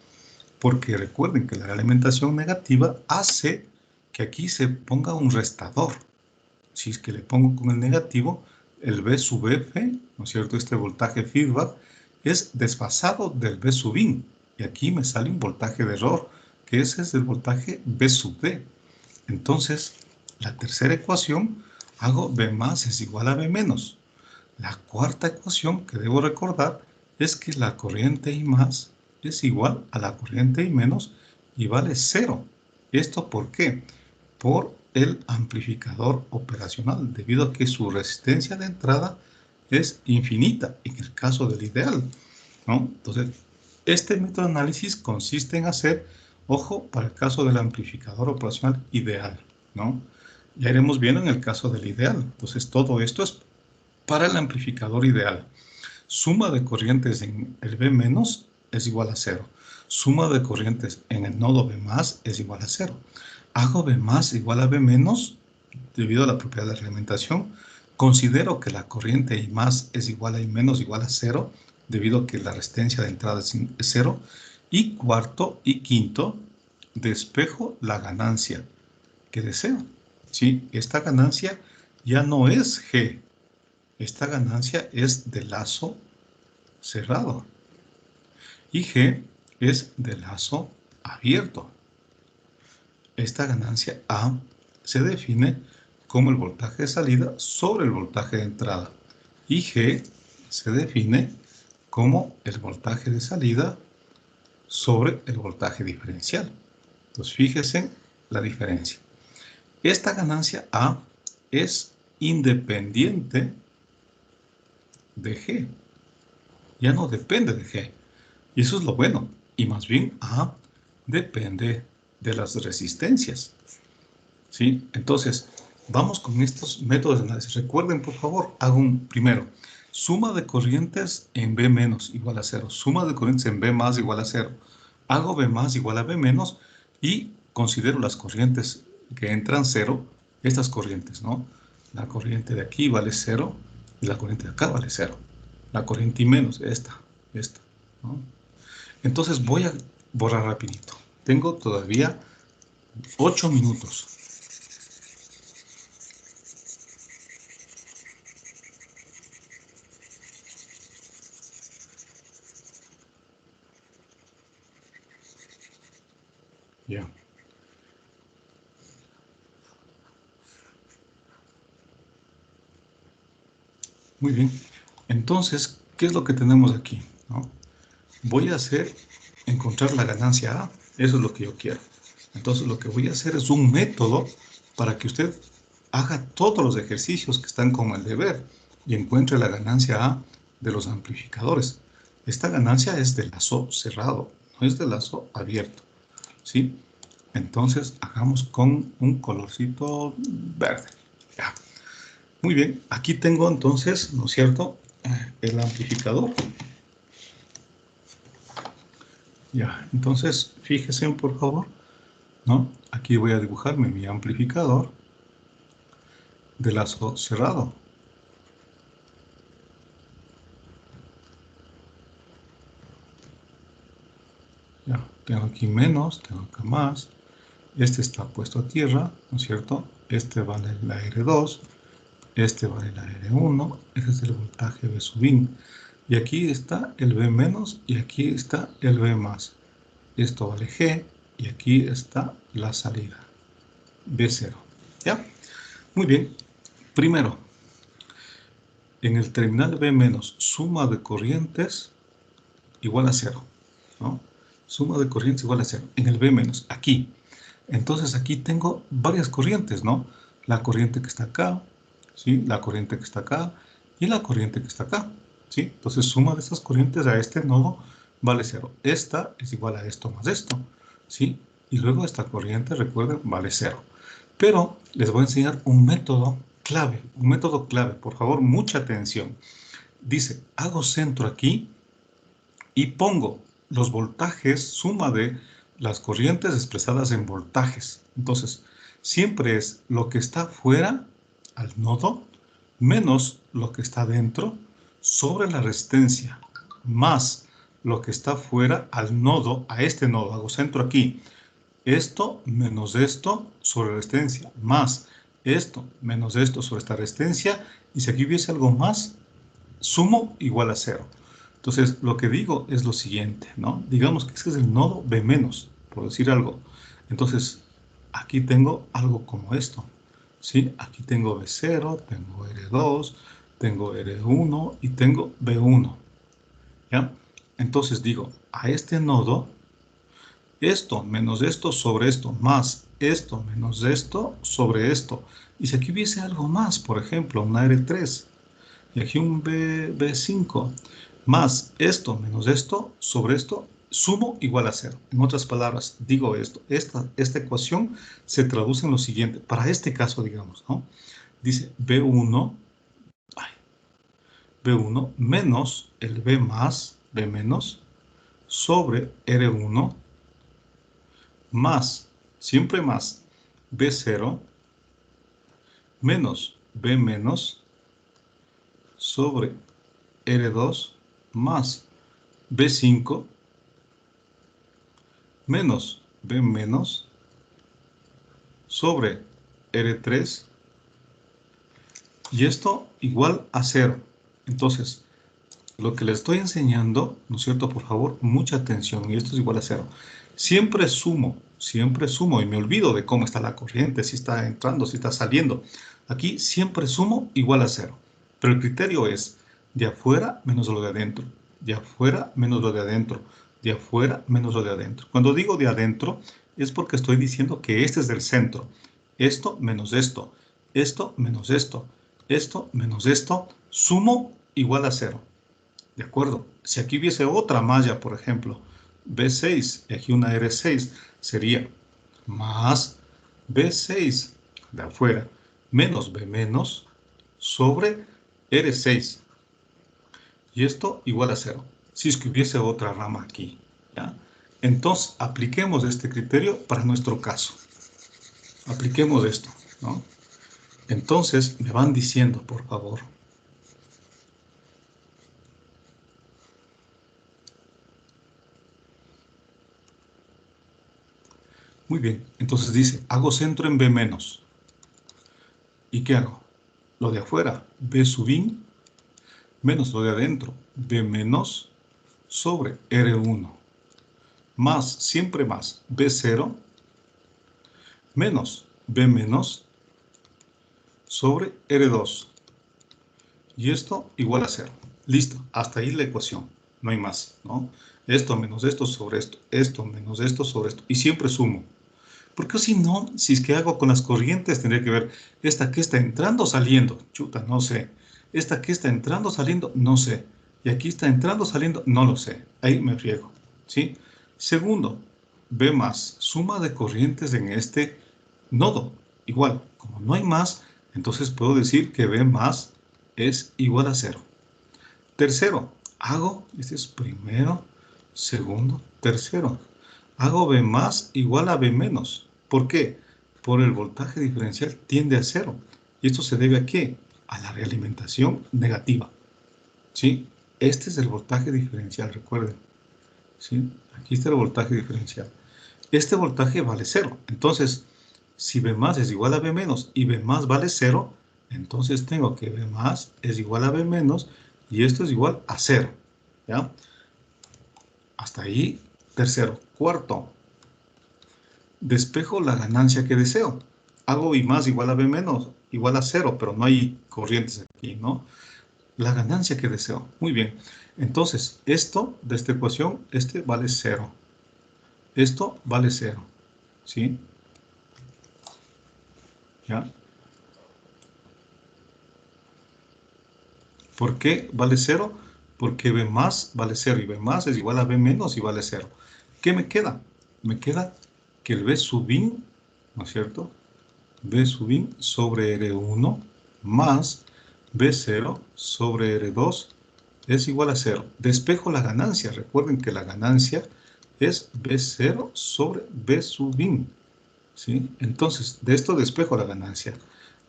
Porque recuerden que la realimentación negativa hace que aquí se ponga un restador. Si es que le pongo con el negativo, el V sub F, ¿no es cierto?, este voltaje feedback, es desfasado del B sub in. Y aquí me sale un voltaje de error, que ese es el voltaje B sub D. Entonces, la tercera ecuación, hago B más es igual a B menos. La cuarta ecuación que debo recordar es que la corriente I más es igual a la corriente I menos y vale 0. ¿Esto por qué? Por el amplificador operacional, debido a que su resistencia de entrada es infinita en el caso del ideal, ¿no? Entonces, este método de análisis consiste en hacer, ojo, para el caso del amplificador operacional ideal, ¿no? Ya iremos viendo en el caso del ideal. Entonces, todo esto es para el amplificador ideal. Suma de corrientes en el B menos es igual a 0. Suma de corrientes en el nodo B más es igual a 0. Hago B más igual a B menos debido a la propiedad de reglamentación. Considero que la corriente I más es igual a I menos igual a 0 debido a que la resistencia de entrada es 0. Y cuarto y quinto, despejo la ganancia que deseo. ¿Sí? Esta ganancia ya no es G. Esta ganancia es de lazo cerrado. Y G es de lazo abierto. Esta ganancia A se define como el voltaje de salida sobre el voltaje de entrada. Y G se define como el voltaje de salida sobre el voltaje diferencial. Entonces, fíjense la diferencia. Esta ganancia A es independiente de G. Ya no depende de G. Y eso es lo bueno. Y más bien A depende de las resistencias. ¿Sí? Entonces, vamos con estos métodos de análisis. Recuerden, por favor, hago un primero. Suma de corrientes en B menos igual a 0. Suma de corrientes en B más igual a 0. Hago B más igual a B menos y considero las corrientes que entran 0. Estas corrientes, ¿no? La corriente de aquí vale 0 y la corriente de acá vale 0. La corriente I menos, esta, ¿no? Entonces voy a borrar rapidito. Tengo todavía 8 minutos. Ya. Muy bien. Entonces, ¿qué es lo que tenemos aquí? ¿No? Voy a hacer, encontrar la ganancia A. Eso es lo que yo quiero. Entonces, lo que voy a hacer es un método para que usted haga todos los ejercicios que están como el deber y encuentre la ganancia A de los amplificadores. Esta ganancia es de lazo cerrado, no es de lazo abierto. ¿Sí? Entonces, hagamos con un colorcito verde. Ya. Muy bien, aquí tengo entonces, ¿no es cierto?, el amplificador. Ya, entonces, fíjense por favor, ¿no? Aquí voy a dibujarme mi amplificador de lazo cerrado. Ya, tengo aquí menos, tengo acá más. Este está puesto a tierra, ¿no es cierto? Este vale la R2, este vale la R1, este es el voltaje B sub in. Y aquí está el B menos y aquí está el B más. Esto vale G y aquí está la salida, B0. ¿Ya? Muy bien. Primero, en el terminal B menos, suma de corrientes igual a 0. ¿No? Suma de corrientes igual a 0. En el B menos, aquí. Entonces aquí tengo varias corrientes, ¿no? La corriente que está acá, ¿sí? La corriente que está acá y la corriente que está acá, ¿sí? Entonces suma de estas corrientes a este nodo vale 0. Esta es igual a esto más esto, ¿sí? Y luego esta corriente, recuerden, vale 0. Pero les voy a enseñar un método clave, por favor, mucha atención. Dice, hago centro aquí y pongo los voltajes, suma de las corrientes expresadas en voltajes. Entonces, siempre es lo que está fuera al nodo menos lo que está dentro sobre la resistencia más lo que está fuera al nodo, a este nodo, hago centro aquí. Esto menos esto sobre la resistencia más esto menos esto sobre esta resistencia y si aquí hubiese algo más, sumo igual a 0. Entonces, lo que digo es lo siguiente, ¿no? Digamos que este es el nodo B menos, por decir algo. Entonces, aquí tengo algo como esto, ¿sí? Aquí tengo B0, tengo R2, tengo R1 y tengo B1, ¿ya? Entonces digo, a este nodo, esto menos esto sobre esto, más esto menos esto sobre esto. Y si aquí hubiese algo más, por ejemplo, una R3, y aquí un B5, más esto menos esto sobre esto, sumo igual a 0. En otras palabras, digo esto, esta ecuación se traduce en lo siguiente, para este caso, digamos, ¿no? Dice B1, B1 menos el B más, B menos, sobre R1, más, siempre más, B0, menos B menos, sobre R2, más B5, menos B menos, sobre R3, y esto igual a 0. Entonces, lo que le estoy enseñando, ¿no es cierto? Por favor, mucha atención, y esto es igual a 0. Siempre sumo, y me olvido de cómo está la corriente, si está entrando, si está saliendo. Aquí siempre sumo igual a 0. Pero el criterio es de afuera menos lo de adentro, de afuera menos lo de adentro, de afuera menos lo de adentro. Cuando digo de adentro, es porque estoy diciendo que este es del centro. Esto menos esto, esto menos esto, esto menos esto, sumo igual a 0. ¿De acuerdo? Si aquí hubiese otra malla, por ejemplo, B6 y aquí una R6, sería más B6 de afuera menos B menos sobre R6. Y esto igual a 0. Si es que hubiese otra rama aquí, ¿ya? Entonces, apliquemos este criterio para nuestro caso. Apliquemos esto, ¿no? Entonces, me van diciendo, por favor. Muy bien, entonces dice, hago centro en B menos. ¿Y qué hago? Lo de afuera, B sub i, menos lo de adentro, B menos sobre R1, más, siempre más, B0, menos B menos sobre R2. Y esto igual a 0. Listo, hasta ahí la ecuación, no hay más, ¿no? Esto menos esto sobre esto menos esto sobre esto, y siempre sumo. Porque si no, si es que hago con las corrientes, tendría que ver esta que está entrando o saliendo. Chuta, no sé. Esta que está entrando o saliendo, no sé. Y aquí está entrando o saliendo, no lo sé. Ahí me riego. ¿Sí? Segundo, B más, suma de corrientes en este nodo. Igual, como no hay más, entonces puedo decir que B más es igual a 0. Tercero, hago, este es primero, segundo, tercero. Hago B más igual a B menos. ¿Por qué? Por el voltaje diferencial tiende a 0. ¿Y esto se debe a qué? A la realimentación negativa. ¿Sí? Este es el voltaje diferencial, recuerden. ¿Sí? Aquí está el voltaje diferencial. Este voltaje vale 0. Entonces, si B más es igual a B menos y B más vale 0, entonces tengo que B más es igual a B menos y esto es igual a 0. ¿Ya? Hasta ahí, tercero. Cuarto, despejo la ganancia que deseo. Hago I más igual a B menos, igual a 0, pero no hay corrientes aquí, ¿no? La ganancia que deseo. Muy bien. Entonces, esto de esta ecuación, este vale 0. Esto vale 0. ¿Sí? ¿Ya? ¿Por qué vale 0? Porque B más vale 0 y B más es igual a B menos y vale 0. ¿Qué me queda? Me queda que el B sub i, ¿no es cierto? B sub i sobre R1 más B0 sobre R2 es igual a 0. Despejo la ganancia. Recuerden que la ganancia es B0 sobre B sub i. ¿Sí? Entonces, de esto despejo la ganancia.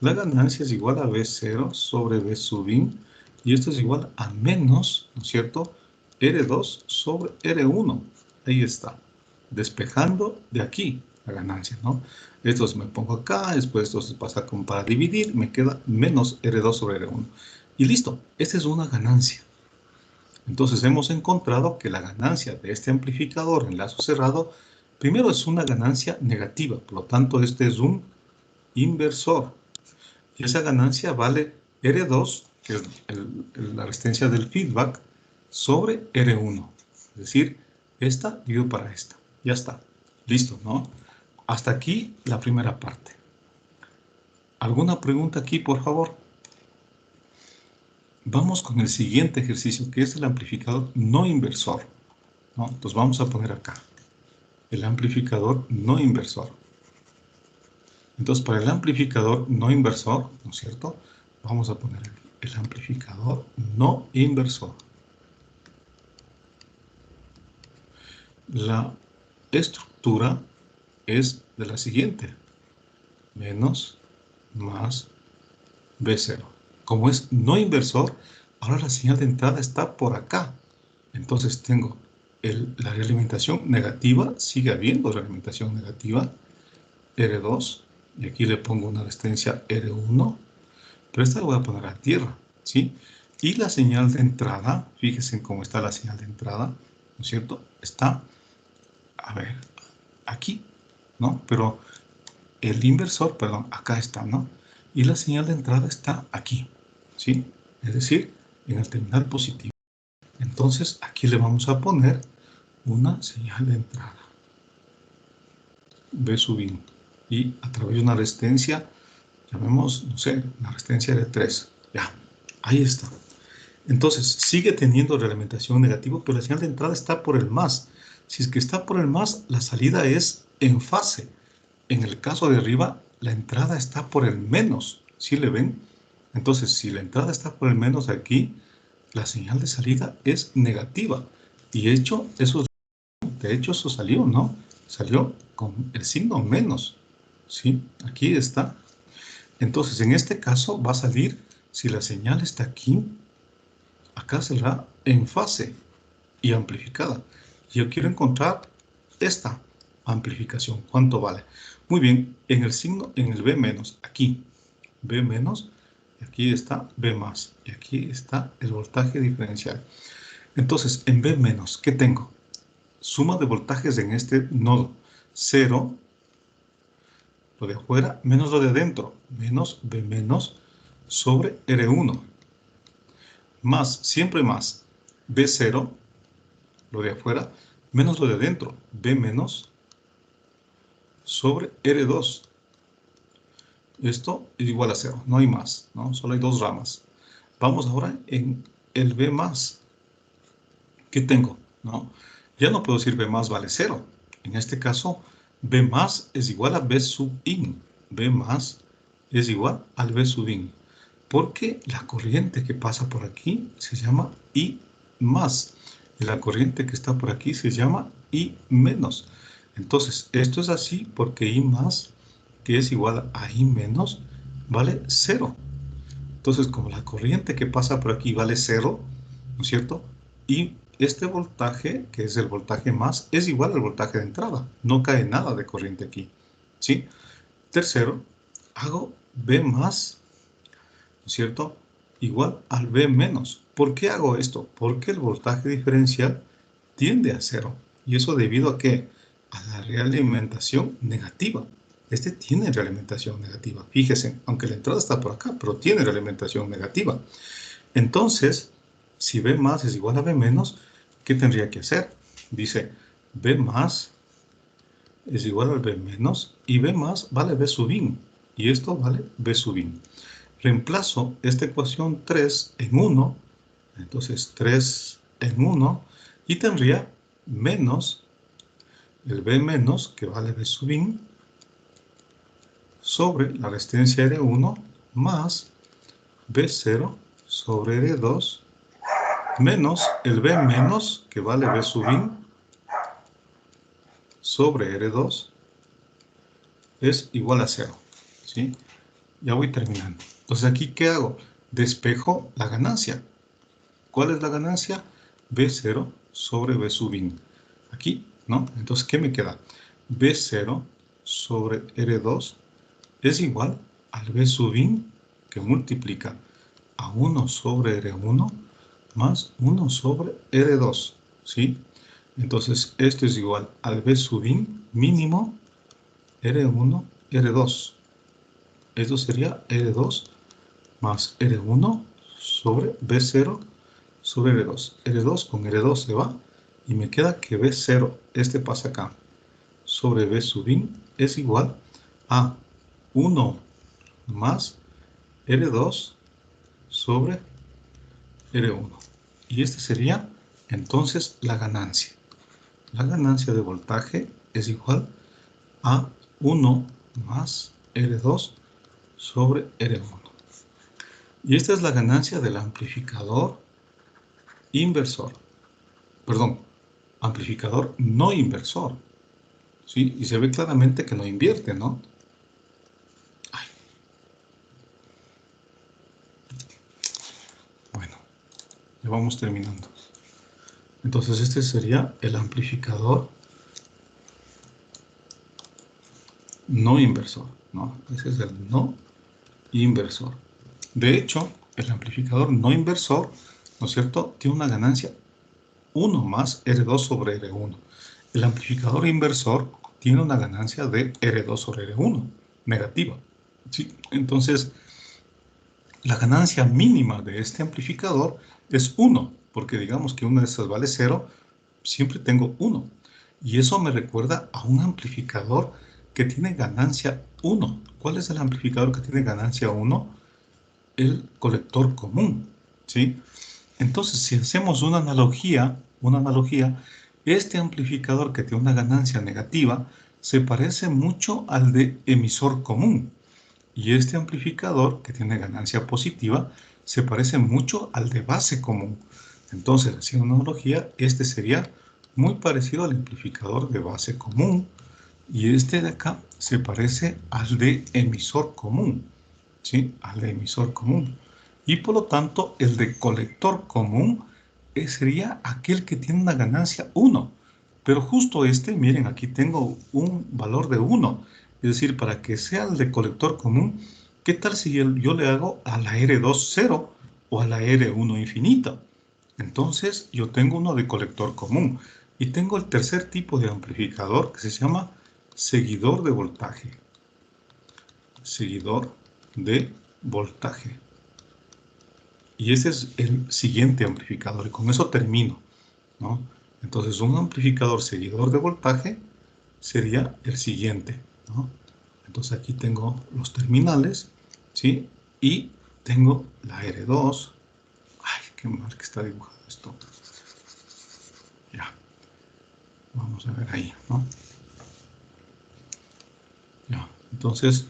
La ganancia es igual a B0 sobre B sub i. Y esto es igual a menos, ¿no es cierto? R2 sobre R1. Ahí está. Despejando de aquí la ganancia, ¿no? Esto me pongo acá, después esto se pasa como para dividir, me queda menos R2 sobre R1. Y listo, esta es una ganancia. Entonces hemos encontrado que la ganancia de este amplificador en lazo cerrado, primero es una ganancia negativa, por lo tanto este es un inversor. Y esa ganancia vale R2, que es la resistencia del feedback, sobre R1. Es decir, esta dividido para esta. Ya está. Listo, ¿no? Hasta aquí la primera parte. ¿Alguna pregunta aquí, por favor? Vamos con el siguiente ejercicio, que es el amplificador no inversor, ¿no? Entonces vamos a poner acá el amplificador no inversor. Entonces, para el amplificador no inversor, ¿no es cierto? Vamos a poner aquí el amplificador no inversor. La estructura es de la siguiente: menos, más, B0. Como es no inversor, ahora la señal de entrada está por acá. Entonces tengo la realimentación negativa, sigue habiendo realimentación negativa, R2, y aquí le pongo una resistencia R1, pero esta la voy a poner a tierra, ¿sí? Y la señal de entrada, fíjense cómo está la señal de entrada, ¿no es cierto? Está, a ver, aquí, ¿no? Pero el inversor, perdón, acá está, ¿no? Y la señal de entrada está aquí, ¿sí? Es decir, en el terminal positivo. Entonces, aquí le vamos a poner una señal de entrada, B sub in, y a través de una resistencia, llamemos, no sé, una resistencia de 3. Ya, ahí está. Entonces, sigue teniendo realimentación negativa, pero la señal de entrada está por el más. Si es que está por el más, la salida es en fase. En el caso de arriba, la entrada está por el menos. ¿Sí le ven? Entonces, si la entrada está por el menos aquí, la señal de salida es negativa. Y de hecho, eso salió, ¿no? Salió con el signo menos. ¿Sí? Aquí está. Entonces, en este caso va a salir, si la señal está aquí, acá será en fase y amplificada. Yo quiero encontrar esta amplificación. ¿Cuánto vale? Muy bien, en el signo, en el B menos, aquí, B menos, y aquí está B más, y aquí está el voltaje diferencial. Entonces, en B menos, ¿qué tengo? Suma de voltajes en este nodo. 0, lo de afuera, menos lo de adentro, menos B menos sobre R1. Más, siempre más, B0, lo de afuera, menos lo de adentro, B menos sobre R2. Esto es igual a 0, no hay más, ¿no? Solo hay dos ramas. Vamos ahora en el B más. ¿Qué tengo? ¿No? Ya no puedo decir B más vale 0. En este caso, B más es igual a B sub in. B más es igual al B sub in. Porque la corriente que pasa por aquí se llama I más. Y la corriente que está por aquí se llama I menos. Entonces, esto es así porque I más, que es igual a I menos, vale 0. Entonces, como la corriente que pasa por aquí vale 0, ¿no es cierto? Y este voltaje, que es el voltaje más, es igual al voltaje de entrada. No cae nada de corriente aquí, ¿sí? Tercero, hago B más, ¿no es cierto? Igual al B menos. ¿Por qué hago esto? Porque el voltaje diferencial tiende a 0. ¿Y eso debido a qué? A la realimentación negativa. Este tiene realimentación negativa. Fíjese, aunque la entrada está por acá, pero tiene realimentación negativa. Entonces, si B más es igual a B menos, ¿qué tendría que hacer? Dice, B más es igual al B menos, y B más vale B sub in, y esto vale B sub in. Reemplazo esta ecuación 3 en 1, entonces 3 en 1, y tendría menos el B menos, que vale B sub in, sobre la resistencia R1, más B0 sobre R2, menos el B menos, que vale B sub in, sobre R2, es igual a 0, ¿sí? Ya voy terminando. Entonces, ¿aquí qué hago? Despejo la ganancia. ¿Cuál es la ganancia? B0 sobre B sub in. Aquí, ¿no? Entonces, ¿qué me queda? B0 sobre R2 es igual al B sub in, que multiplica a 1 sobre R1 más 1 sobre R2, ¿sí? Entonces, esto es igual al B sub I mínimo R1, R2. Esto sería R2 más R1 sobre B0 sobre R2. R2 con R2 se va y me queda que B0, este pasa acá, sobre B sub I es igual a 1 más R2 sobre R1. Y este sería entonces la ganancia. La ganancia de voltaje es igual a 1 más R2 sobre R1. Y esta es la ganancia del amplificador inversor. Perdón, amplificador no inversor. ¿Sí? Y se ve claramente que no invierte, ¿no? Ay. Bueno, ya vamos terminando. Entonces este sería el amplificador no inversor, ¿no? Ese es el no inversor. De hecho, el amplificador no inversor, ¿no es cierto?, tiene una ganancia 1 más R2 sobre R1. El amplificador inversor tiene una ganancia de R2 sobre R1, negativa. ¿Sí? Entonces, la ganancia mínima de este amplificador es 1, porque digamos que una de estas vale 0, siempre tengo 1. Y eso me recuerda a un amplificador que tiene ganancia 1. ¿Cuál es el amplificador que tiene ganancia 1? El colector común, ¿sí? Entonces, si hacemos una analogía, este amplificador que tiene una ganancia negativa se parece mucho al de emisor común. Y este amplificador que tiene ganancia positiva se parece mucho al de base común. Entonces, haciendo una analogía, este sería muy parecido al amplificador de base común. Y este de acá se parece al de emisor común, ¿sí? Al de emisor común. Y por lo tanto, el de colector común sería aquel que tiene una ganancia 1. Pero justo este, miren, aquí tengo un valor de 1. Es decir, para que sea el de colector común, ¿qué tal si yo le hago a la R2 0 o a la R1 infinita? Entonces, yo tengo uno de colector común. Y tengo el tercer tipo de amplificador que se llama seguidor de voltaje. Seguidor de voltaje. Y ese es el siguiente amplificador. Y con eso termino, ¿no? Entonces, un amplificador seguidor de voltaje sería el siguiente, ¿no? Entonces, aquí tengo los terminales, ¿sí? Y tengo la R2. Ay, qué mal que está dibujado esto. Ya. Vamos a ver ahí, ¿no? Ya. Entonces,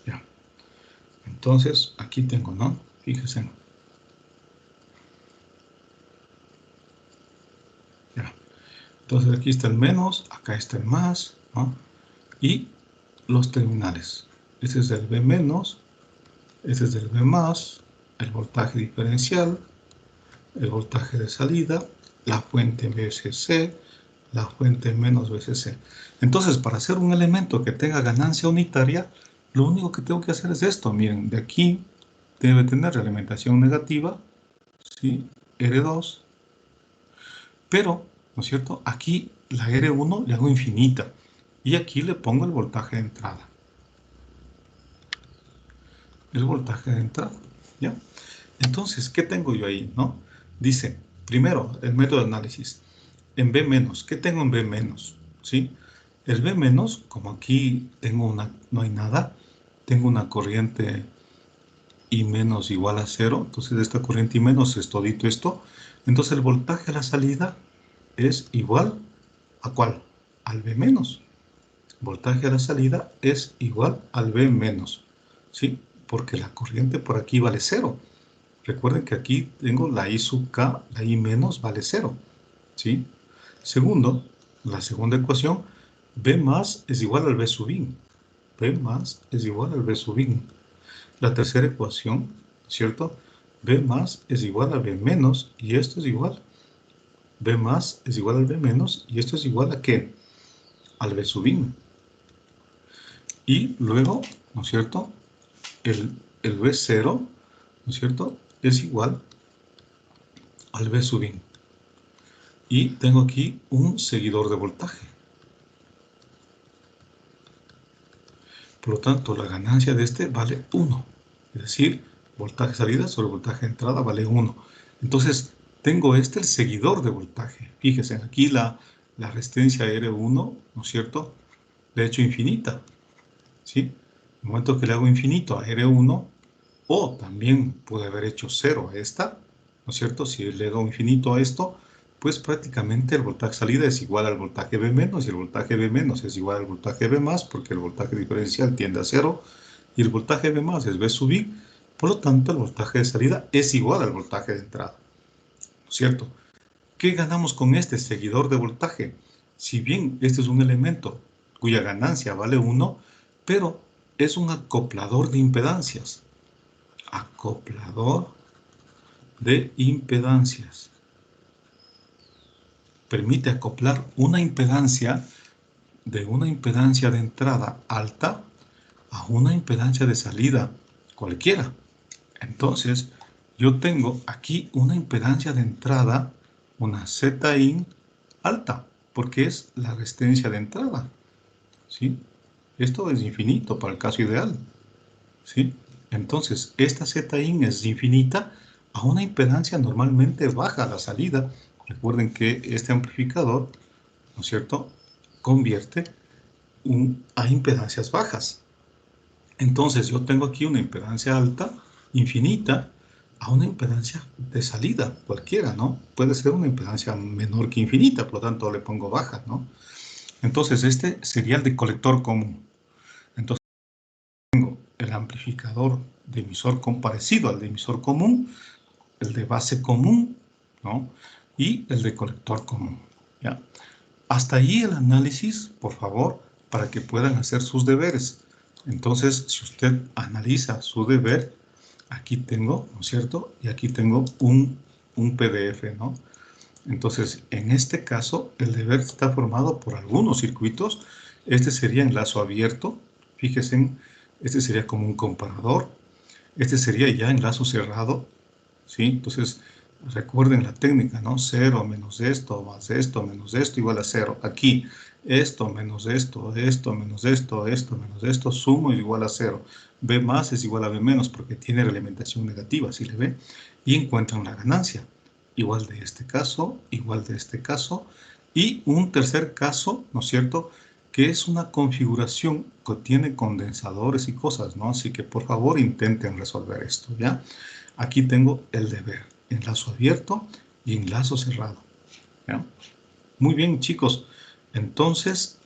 ya. Entonces, aquí tengo, ¿no? Fíjense. Ya. Entonces, aquí está el menos, acá está el más, ¿no? Y los terminales. Este es el B menos, este es el B más, el voltaje diferencial, el voltaje de salida, la fuente VCC, la fuente menos VCC. Entonces, para hacer un elemento que tenga ganancia unitaria, lo único que tengo que hacer es esto. Miren, de aquí debe tener alimentación negativa, ¿sí? R2, pero, ¿no es cierto? Aquí la R1 le hago infinita y aquí le pongo el voltaje de entrada. El voltaje de entrada, ¿ya? Entonces, ¿qué tengo yo ahí, no? Dice, primero, el método de análisis. En B menos, ¿qué tengo en B menos? ¿Sí? El B menos, como aquí tengo no hay nada, tengo una corriente I menos igual a 0, entonces esta corriente I menos es todito esto, entonces el voltaje a la salida es igual ¿a cuál? Al B menos. Voltaje a la salida es igual al B menos, ¿sí? Porque la corriente por aquí vale 0. Recuerden que aquí tengo la I sub K, la I menos vale 0, ¿sí? Segundo, la segunda ecuación, B más es igual al B sub I. B más es igual al B sub I. La tercera ecuación, ¿cierto? B más es igual a B menos y esto es igual. B más es igual al B menos y esto es igual a ¿qué? al B sub in. Y luego, ¿no es cierto?, el B0, ¿no es cierto?, es igual al B sub in. Y tengo aquí un seguidor de voltaje. Por lo tanto, la ganancia de este vale 1. Es decir, voltaje salida sobre voltaje entrada vale 1. Entonces, tengo el seguidor de voltaje. Fíjense, aquí la resistencia R1, ¿no es cierto?, le he hecho infinita. ¿Sí? En el momento que le hago infinito a R1, o también puede haber hecho 0 a esta, ¿no es cierto? Si le hago infinito a esto, pues prácticamente el voltaje salida es igual al voltaje B menos, y el voltaje B menos es igual al voltaje B más, porque el voltaje diferencial tiende a 0, y el voltaje B más es B sub i, por lo tanto el voltaje de salida es igual al voltaje de entrada, ¿no es cierto? ¿Qué ganamos con este seguidor de voltaje? Si bien este es un elemento cuya ganancia vale 1, pero es un acoplador de impedancias. Acoplador de impedancias. Permite acoplar una impedancia de entrada alta a una impedancia de salida cualquiera. Entonces, yo tengo aquí una impedancia de entrada, una Zin alta, porque es la resistencia de entrada. ¿Sí? Esto es infinito para el caso ideal. ¿Sí? Entonces, esta Zin es infinita a una impedancia normalmente baja a la salida. Recuerden que este amplificador, ¿no es cierto?, convierte a impedancias bajas. Entonces, yo tengo aquí una impedancia alta, infinita, a una impedancia de salida cualquiera, ¿no? Puede ser una impedancia menor que infinita, por lo tanto le pongo baja, ¿no? Entonces, este sería el de colector común. Entonces, tengo el amplificador de emisor parecido al de emisor común, el de base común, ¿no?, y el de colector común, ¿ya? Hasta ahí el análisis, por favor, para que puedan hacer sus deberes. Entonces, si usted analiza su deber, aquí tengo, ¿no es cierto?, y aquí tengo un PDF, ¿no? Entonces, en este caso, el deber está formado por algunos circuitos. Este sería en lazo abierto. Fíjense, este sería como un comparador. Este sería ya en lazo cerrado, ¿sí? Entonces, recuerden la técnica, ¿no? 0 menos esto, más esto, menos esto, igual a 0. Aquí, esto menos esto, esto menos esto, esto menos esto, sumo es igual a 0. B más es igual a B menos porque tiene realimentación negativa, ¿sí le ve? Y encuentran la ganancia. Igual de este caso, igual de este caso. Y un tercer caso, ¿no es cierto?, que es una configuración que tiene condensadores y cosas, ¿no? Así que por favor intenten resolver esto, ¿ya? Aquí tengo el deber, enlazo abierto y enlazo cerrado, ¿ya? Muy bien, chicos. Entonces,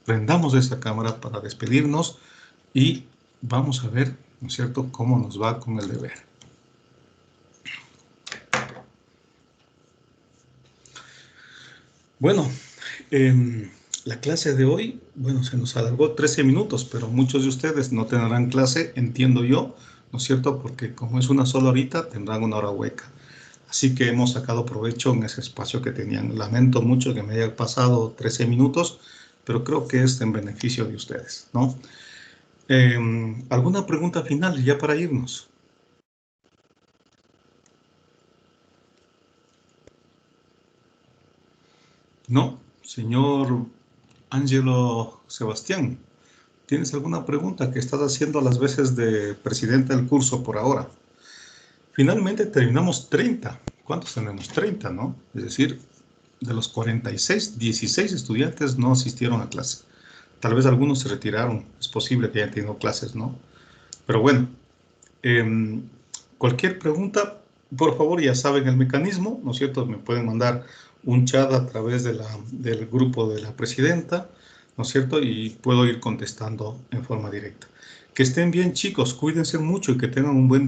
prendamos esta cámara para despedirnos y vamos a ver, ¿no es cierto?, cómo nos va con el deber. Bueno, la clase de hoy, bueno, se nos alargó 13 minutos, pero muchos de ustedes no tendrán clase, entiendo yo, ¿no es cierto?, porque como es una sola horita, tendrán una hora hueca. Así que hemos sacado provecho en ese espacio que tenían. Lamento mucho que me haya pasado 13 minutos, pero creo que es en beneficio de ustedes, ¿no? ¿Alguna pregunta final ya para irnos? No, señor Ángelo Sebastián, ¿tienes alguna pregunta que estás haciendo a las veces de presidente del curso por ahora? Finalmente terminamos 30. ¿Cuántos tenemos? 30, ¿no? Es decir, de los 46, 16 estudiantes no asistieron a clase. Tal vez algunos se retiraron. Es posible que hayan tenido clases, ¿no? Pero bueno, cualquier pregunta, por favor, ya saben el mecanismo, ¿no es cierto? Me pueden mandar un chat a través de del grupo de la presidenta, ¿no es cierto? Y puedo ir contestando en forma directa. Que estén bien, chicos, cuídense mucho y que tengan un buen día.